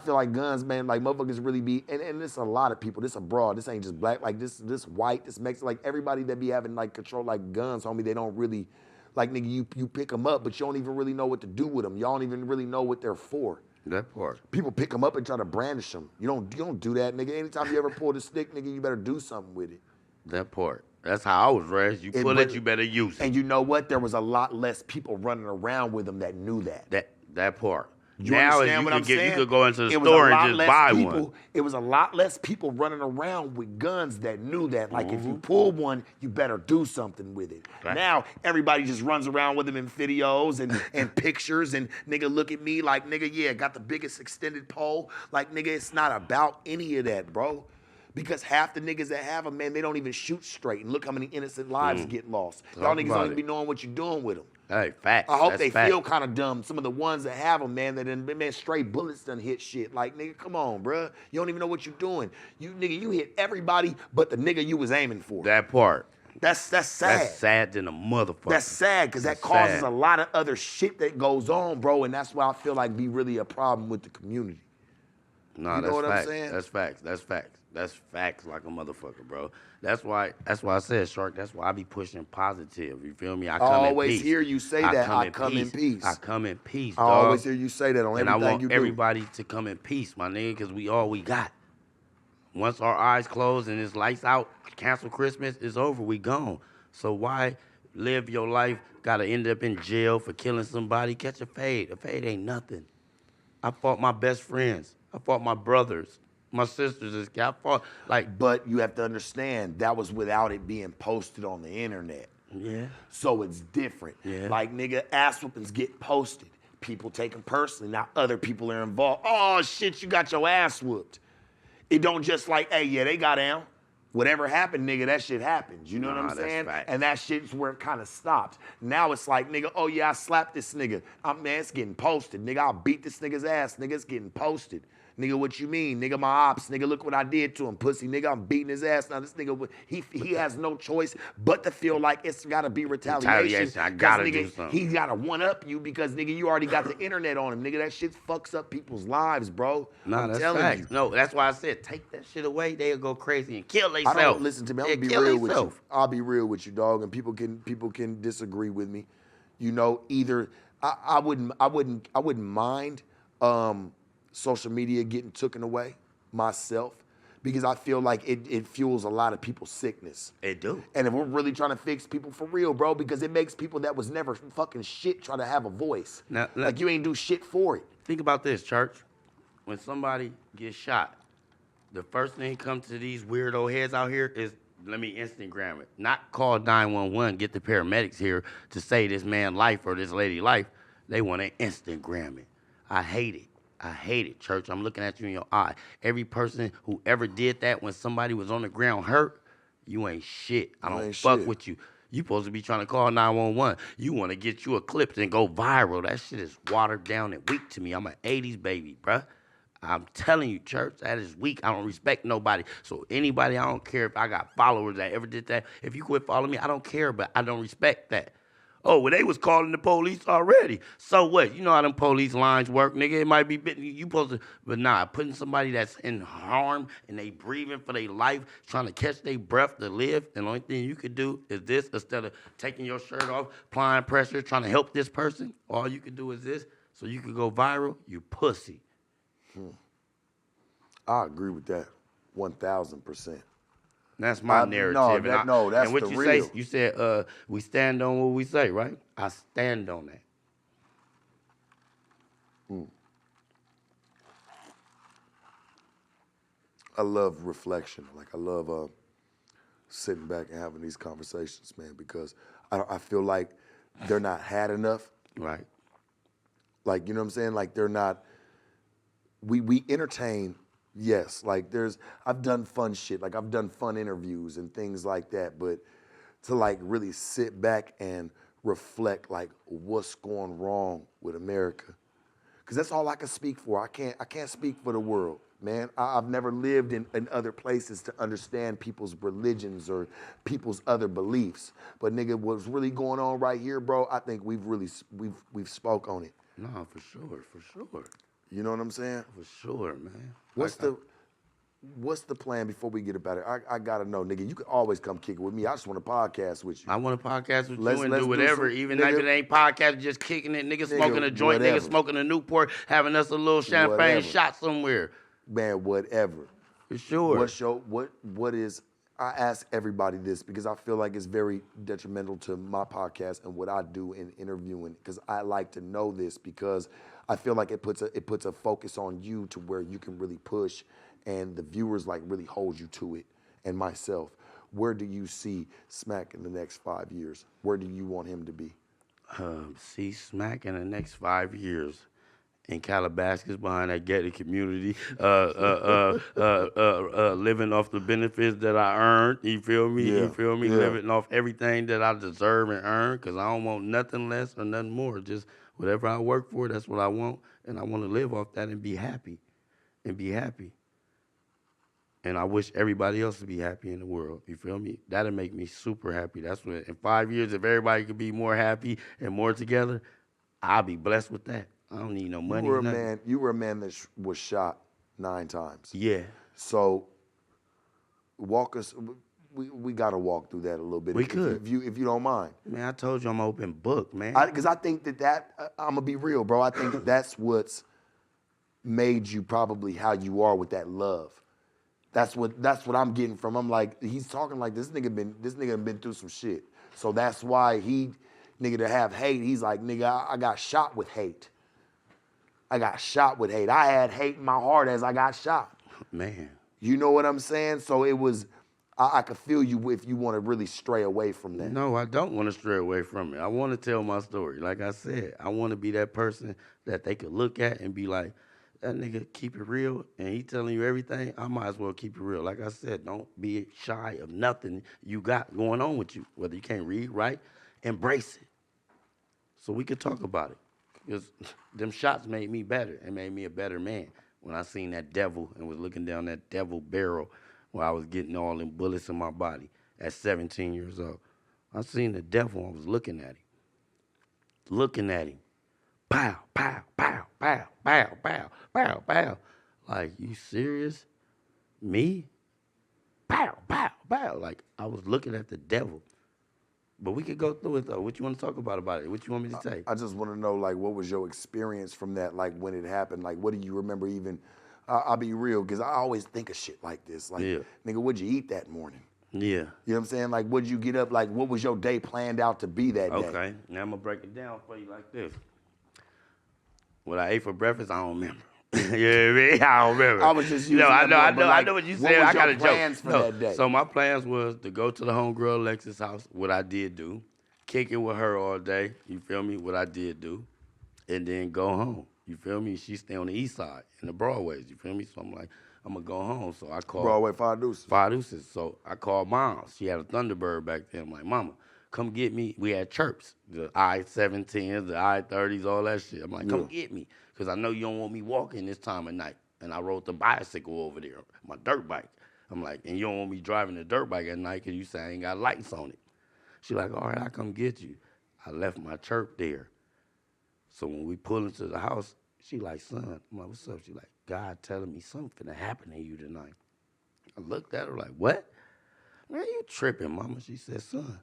Speaker 1: feel like guns, man, like motherfuckers really be, and this a lot of people. This abroad. This ain't just black. Like this white, this Mexican, like everybody that be having like control like guns, homie, they don't really, like nigga, you pick them up, but you don't even really know what to do with them. Y'all don't even really know what they're for.
Speaker 2: That part.
Speaker 1: People pick them up and try to brandish them. You don't do that, nigga. Anytime you ever pull the stick, nigga, you better do something with it.
Speaker 2: That part. That's how I was raised. You pull it, you better use it.
Speaker 1: And you know what? There was a lot less people running around with them that knew that.
Speaker 2: That part.
Speaker 1: You
Speaker 2: now
Speaker 1: understand what I'm saying?
Speaker 2: You could go into the store and just buy one.
Speaker 1: It was a lot less people running around with guns that knew that. Like, if you pull one, you better do something with it. Right. Now, everybody just runs around with them in videos and pictures and, nigga, look at me like, nigga, yeah, got the biggest extended pole. Like, nigga, it's not about any of that, bro. Because half the niggas that have them, man, they don't even shoot straight. And look how many innocent lives get lost. Y'all niggas don't even be knowing what you're doing with them.
Speaker 2: Hey, facts.
Speaker 1: I hope they feel kind of dumb. Some of the ones that have them, man, that man, straight bullets done hit shit. Like, nigga, come on, bruh. You don't even know what you're doing. You hit everybody but the nigga you was aiming for.
Speaker 2: That part.
Speaker 1: That's sad.
Speaker 2: That's sad than a motherfucker.
Speaker 1: That's sad, because that causes a lot of other shit that goes on, bro, and that's why I feel like be really a problem with the community.
Speaker 2: No, that's what I'm saying? That's facts. That's facts. That's facts like a motherfucker, bro. That's why I said, Shark, that's why I be pushing positive. You feel me? I
Speaker 1: always hear you say that. I come in peace.
Speaker 2: I come in peace,
Speaker 1: I always hear you say that on everything you do.
Speaker 2: And I want everybody to come in peace, my nigga, because we all we got. Once our eyes close and it's lights out, cancel Christmas, it's over, we gone. So why live your life, gotta end up in jail for killing somebody? Catch a fade. A fade ain't nothing. I fought my best friends. I fought my brothers. My sisters, I fought, like.
Speaker 1: But you have to understand, that was without it being posted on the internet.
Speaker 2: Yeah.
Speaker 1: So it's different.
Speaker 2: Yeah.
Speaker 1: Like, nigga, ass whoopings get posted. People take them personally. Now other people are involved. Oh, shit, you got your ass whooped. It don't just like, hey, yeah, they got down. Whatever happened, nigga, that shit happened. You know what I'm saying?
Speaker 2: Right.
Speaker 1: And that shit's where it kind of stopped. Now it's like, nigga, oh, yeah, I slapped this nigga. Man, it's getting posted. Nigga, I'll beat this nigga's ass. Nigga, it's getting posted. Nigga, what you mean? Nigga, my ops. Nigga, look what I did to him. Pussy, nigga, I'm beating his ass. Now, this nigga, he has no choice but to feel like it's got to be retaliation.
Speaker 2: I got to
Speaker 1: nigga,
Speaker 2: do something.
Speaker 1: He's got to one-up you because, nigga, you already got the internet on him. Nigga, that shit fucks up people's lives, bro.
Speaker 2: Nah, that's facts. You. No, that's why I said take that shit away. They'll go crazy and kill themselves.
Speaker 1: I don't listen to me. I'm gonna be real with you. I'll be real with you, dog. And people can disagree with me. You know, either I wouldn't mind social media getting taken away myself, because I feel like it fuels a lot of people's sickness.
Speaker 2: It do.
Speaker 1: And if we're really trying to fix people for real, bro, because it makes people that was never fucking shit try to have a voice.
Speaker 2: Now,
Speaker 1: like you ain't do shit for it.
Speaker 2: Think about this, church. When somebody gets shot, the first thing comes to these weirdo heads out here is, let me Instagram it. Not call 911, get the paramedics here to save this man's life or this lady's life. They want to Instagram it. I hate it. I hate it, church. I'm looking at you in your eye. Every person who ever did that when somebody was on the ground hurt, you ain't shit. I don't fuck with you. You supposed to be trying to call 911. You want to get you a clip and go viral. That shit is watered down and weak to me. I'm an 80s baby, bruh. I'm telling you, church, that is weak. I don't respect nobody. So anybody, I don't care if I got followers that ever did that. If you quit following me, I don't care, but I don't respect that. Oh, well, they was calling the police already. So what? You know how them police lines work, nigga. It might be, you supposed to, but nah, putting somebody that's in harm and they breathing for their life, trying to catch their breath to live, and the only thing you could do is this, instead of taking your shirt off, applying pressure, trying to help this person, all you can do is this, so you can go viral, you pussy.
Speaker 1: I agree with that, 1,000%.
Speaker 2: That's my narrative.
Speaker 1: That's
Speaker 2: and what
Speaker 1: the
Speaker 2: you
Speaker 1: real.
Speaker 2: say, you said, we stand on what we say, right? I stand on that.
Speaker 1: I love reflection. Like, I love sitting back and having these conversations, man, because I feel like they're not had enough.
Speaker 2: Right.
Speaker 1: Like, you know what I'm saying? Like, they're not, we entertain, yes. Like, I've done fun shit. Like, I've done fun interviews and things like that. But to, like, really sit back and reflect, like, what's going wrong with America. Because that's all I can speak for. I can't speak for the world, man. I've never lived in other places to understand people's religions or people's other beliefs. But nigga, what's really going on right here, bro? I think we've spoke on it.
Speaker 2: No, for sure.
Speaker 1: You know what I'm saying?
Speaker 2: For sure, man.
Speaker 1: What's the plan before we get about it? I gotta know, nigga. You can always come kick it with me. I just want to podcast with you.
Speaker 2: I want to podcast with you and do whatever. Even
Speaker 1: nigga,
Speaker 2: if it ain't podcast, just kicking it. Nigga smoking a joint,
Speaker 1: whatever.
Speaker 2: nigga smoking a Newport, having us a little champagne shot somewhere.
Speaker 1: Man, whatever.
Speaker 2: For sure.
Speaker 1: What is, I ask everybody this because I feel like it's very detrimental to my podcast and what I do in interviewing, because I like to know this because I feel like it puts a focus on you to where you can really push and the viewers like really hold you to it, and myself. Where do you see Smacc in the next 5 years? Where do you want him to be?
Speaker 2: See Smacc in the next 5 years in Calabasas behind that gated community, living off the benefits that I earned. You feel me?
Speaker 1: Yeah.
Speaker 2: You feel me?
Speaker 1: Yeah.
Speaker 2: Living off everything that I deserve and earn, because I don't want nothing less or nothing more. Just whatever I work for, that's what I want, and I want to live off that and be happy. And I wish everybody else to be happy in the world. You feel me? That'll make me super happy. That's what, in 5 years, if everybody could be more happy and more together, I'll be blessed with that. I don't need no money.
Speaker 1: You were a man that was shot 9 times.
Speaker 2: Yeah.
Speaker 1: So walk us. We got to walk through that a little bit.
Speaker 2: We could.
Speaker 1: If you don't mind.
Speaker 2: Man, I told you I'm an open book, man.
Speaker 1: Because I think that I'm going to be real, bro. I think that's what's made you probably how you are with that love. That's what I'm getting from him. Like, he's talking like this nigga been through some shit. So that's why to have hate, he's like, nigga, I got shot with hate. I had hate in my heart as I got shot.
Speaker 2: Man.
Speaker 1: You know what I'm saying? So it was, I could feel you if you want to really stray away from that.
Speaker 2: No, I don't want to stray away from it. I want to tell my story. Like I said, I want to be that person that they could look at and be like, that nigga keep it real, and he telling you everything, I might as well keep it real. Like I said, don't be shy of nothing you got going on with you. Whether you can't read, write, embrace it. So we could talk about it. Because them shots made me better and made me a better man. When I seen that devil and was looking down that devil barrel where I was getting all them bullets in my body at 17 years old. I seen the devil, I was looking at him. Pow, pow, pow, pow, pow, pow, pow, pow. Like, you serious? Me? Pow, pow, pow. Like, I was looking at the devil. But we could go through it, though. What you want to talk about it? What you want me to say?
Speaker 1: I just want to know, like, what was your experience from that, like, when it happened? Like, what do you remember even? I'll be real, because I always think of shit like this. Like, nigga, what'd you eat that morning?
Speaker 2: Yeah.
Speaker 1: You know what I'm saying? Like, what'd you get up? Like, what was your day planned out to be that day?
Speaker 2: Okay. Now I'm going to break it down for you like this. What I ate for breakfast, I don't remember. I don't remember.
Speaker 1: I was just using
Speaker 2: I know what you said. I got a
Speaker 1: plans
Speaker 2: joke.
Speaker 1: for that day?
Speaker 2: So my plans was to go to the homegirl Alexis' house, what I did do, kick it with her all day, you feel me, what I did do, and then go home, you feel me? She stay on the east side in the Broadways, you feel me? So I'm like, I'm going to go home. So I called.
Speaker 1: Broadway, Five Deuces.
Speaker 2: So I called Mom. She had a Thunderbird back then. I'm like, Mama, come get me. We had chirps, the I-17s, the I-30s, all that shit. I'm like, come get me, because I know you don't want me walking this time of night. And I rode the bicycle over there, my dirt bike. I'm like, and you don't want me driving the dirt bike at night because you say I ain't got lights on it. She like, all right, I'll come get you. I left my chirp there. So when we pull into the house, she like, son, I'm like, what's up? She like, God telling me something finna happen to you tonight. I looked at her like, what? Man, you tripping, Mama. She said, son,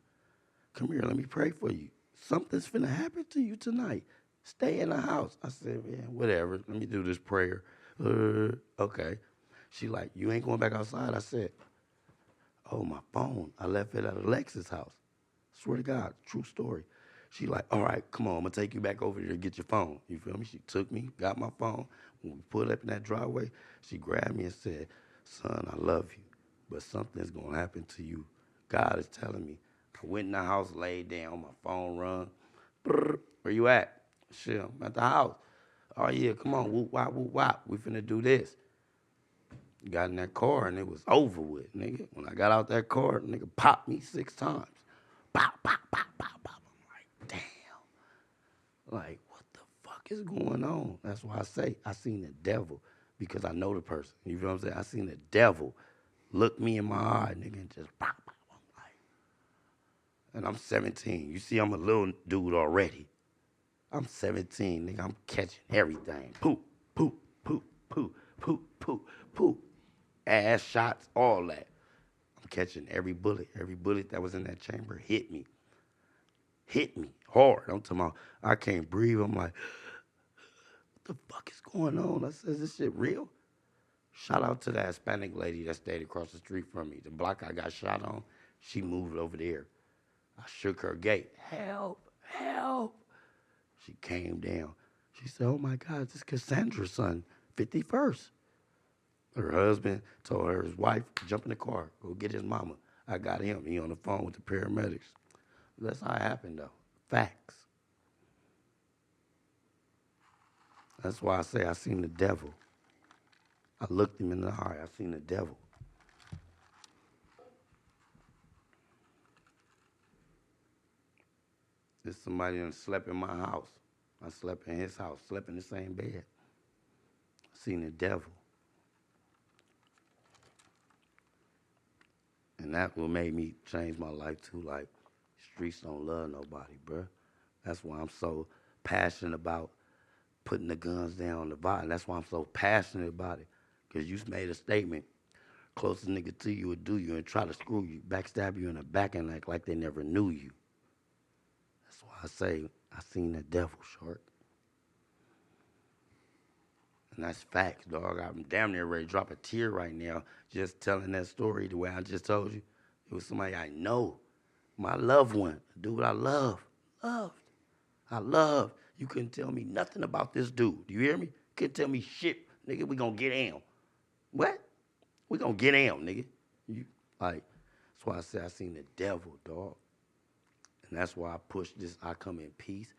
Speaker 2: come here, let me pray for you. Something's finna happen to you tonight. Stay in the house. I said, man, whatever. Let me do this prayer. Okay. She like, you ain't going back outside? I said, oh, my phone. I left it at Alexis' house. Swear to God, true story. She like, all right, come on, I'm going to take you back over there to get your phone. You feel me? She took me, got my phone. When we pulled up in that driveway, she grabbed me and said, son, I love you, but something's going to happen to you God is telling me. I went in the house, laid down, my phone rung. Brr, where you at? Shit, I'm at the house. Oh, yeah, come on, whoop, wop, whoop, wop. We finna do this. Got in that car, and it was over with, nigga. When I got out that car, nigga popped me 6 times. Pop, pop, pop, pop, pop. I'm like, damn. Like, what the fuck is going on? That's why I say I seen the devil, because I know the person. You feel what I'm saying? I seen the devil look me in my eye, nigga, and just pop, pop. I'm like, and I'm 17. You see, I'm a little dude already. I'm 17, nigga. I'm catching everything. Poop, poop, poop, poop, poop, poop, poop. Ass shots, all that. I'm catching every bullet. Every bullet that was in that chamber hit me. Hit me hard. I'm talking about, I can't breathe. I'm like, what the fuck is going on? I said, is this shit real? Shout out to that Hispanic lady that stayed across the street from me. The block I got shot on, she moved over there. I shook her gate. Help, help. She came down. She said, oh my God, this is Cassandra's son, 51st. Her husband told her, his wife, jump in the car, go get his mama. I got him. He on the phone with the paramedics. That's how it happened, though. Facts. That's why I say I seen the devil. I looked him in the eye. I seen the devil. There's somebody that slept in my house. I slept in his house, slept in the same bed. I seen the devil. And that what made me change my life too. Like, streets don't love nobody, bruh. That's why I'm so passionate about putting the guns down on the body. That's why I'm so passionate about it. Because you made a statement, closest nigga to you would do you and try to screw you, backstab you in the back and act like they never knew you. That's why I say I seen the devil, short. And that's facts, dog. I'm damn near ready to drop a tear right now just telling that story the way I just told you. It was somebody I know, my loved one, a dude I loved. I loved. You couldn't tell me nothing about this dude. Do you hear me? Couldn't tell me shit. Nigga, we gonna get him. What? We gonna get him, nigga. That's why I said I seen the devil, dog. And that's why I push this I come in peace,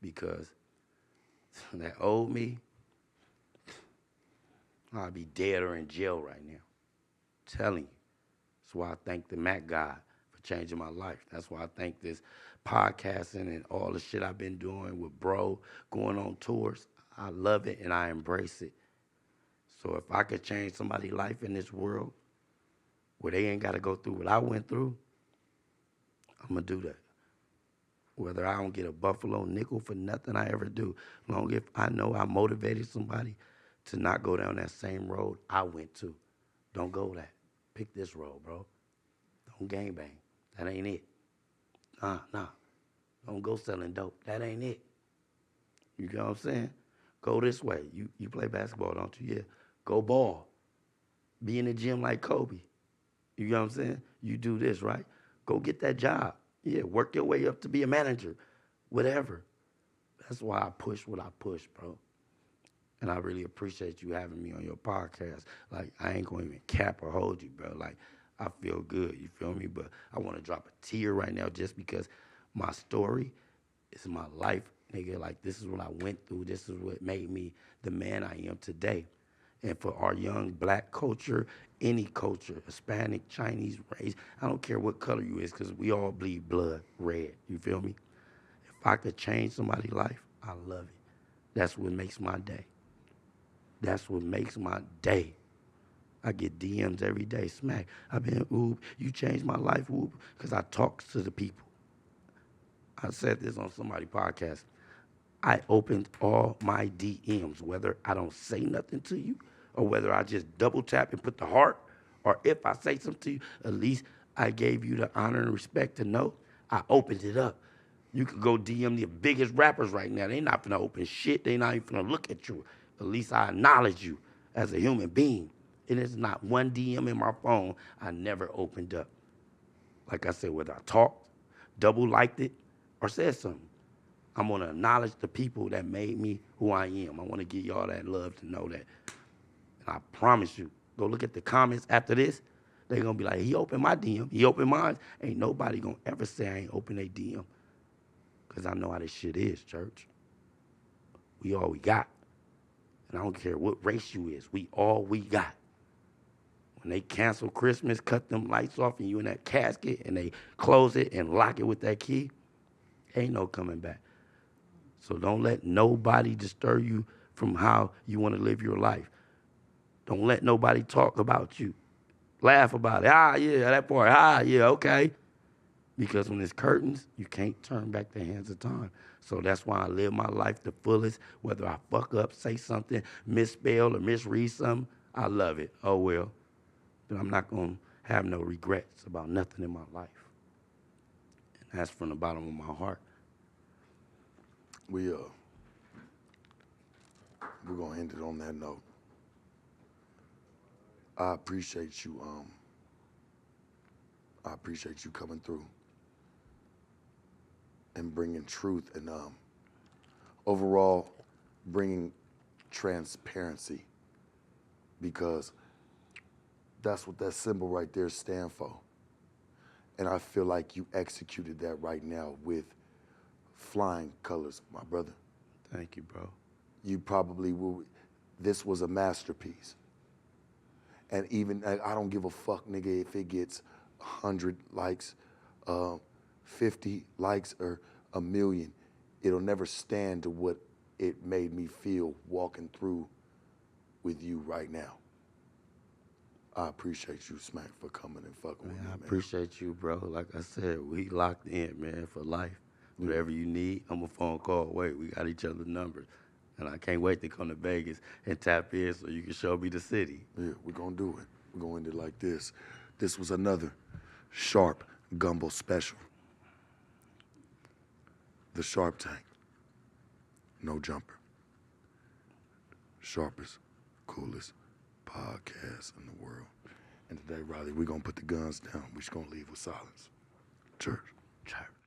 Speaker 2: because that old me, I'd be dead or in jail right now. I'm telling you. That's why I thank the Mac God for changing my life. That's why I thank this podcasting and all the shit I've been doing with bro, going on tours. I love it and I embrace it. So if I could change somebody's life in this world where they ain't got to go through what I went through, I'm going to do that. Whether I don't get a buffalo nickel for nothing I ever do, long if I know I motivated somebody to not go down that same road I went to. Don't go that. Pick this road, bro. Don't gangbang. That ain't it. Nah. Don't go selling dope. That ain't it. You know what I'm saying? Go this way. You play basketball, don't you? Yeah. Go ball. Be in the gym like Kobe. You know what I'm saying? You do this, right? Go get that job. Yeah, work your way up to be a manager. Whatever. That's why I push what I push, bro. And I really appreciate you having me on your podcast. Like, I ain't going to even cap or hold you, bro. Like, I feel good, you feel me? But I want to drop a tear right now just because my story is my life, nigga. Like, this is what I went through. This is what made me the man I am today. And for our young black culture, any culture, Hispanic, Chinese, race, I don't care what color you is, because we all bleed blood red, you feel me? If I could change somebody's life, I love it. That's what makes my day. That's what makes my day. I get DMs every day. Smacc, I've been, Loup, you changed my life, Loup, because I talk to the people. I said this on somebody's podcast. I opened all my DMs, whether I don't say nothing to you or whether I just double tap and put the heart, or if I say something to you, at least I gave you the honor and respect to know I opened it up. You could go DM the biggest rappers right now. They not finna open shit. They not even finna look at you. At least I acknowledge you as a human being. It is not one DM in my phone I never opened up. Like I said, whether I talked, double liked it, or said something. I'm going to acknowledge the people that made me who I am. I want to give y'all that love to know that. And I promise you, go look at the comments after this. They gonna be like, he opened my DM, he opened mine. Ain't nobody gonna ever say I ain't open a DM. Cause I know how this shit is, church. We all we got. And I don't care what race you is, we all we got. When they cancel Christmas, cut them lights off, and you in that casket, and they close it and lock it with that key, ain't no coming back. So don't let nobody disturb you from how you want to live your life. Don't let nobody talk about you. Laugh about it. Ah, yeah, that part. Ah, yeah, okay. Because when it's curtains, you can't turn back the hands of time. So that's why I live my life the fullest. Whether I fuck up, say something, misspell or misread something, I love it. Oh, well. But I'm not going to have no regrets about nothing in my life. And that's from the bottom of my heart.
Speaker 1: We're going to end it on that note. I appreciate you. I appreciate you coming through and bringing truth and overall bringing transparency, because that's what that symbol right there stands for. And I feel like you executed that right now with flying colors, my brother.
Speaker 2: Thank you, bro.
Speaker 1: You probably will. This was a masterpiece. And even, I don't give a fuck, nigga, if it gets 100 likes, 50 likes, or 1 million. It'll never stand to what it made me feel walking through with you right now. I appreciate you, Smacc, for coming and fucking with me, man.
Speaker 2: I appreciate you, bro. Like I said, we locked in, man, for life. Whatever you need, I'm a phone call away. We got each other's numbers. And I can't wait to come to Vegas and tap in so you can show me the city.
Speaker 1: Yeah, we're going to do it. We're going to end it like this. This was another Sharp Gumbo special. The Sharp Tank. No jumper. Sharpest, coolest podcast in the world. And today, Riley, we're going to put the guns down. We're just going to leave with silence. Church.
Speaker 2: Church.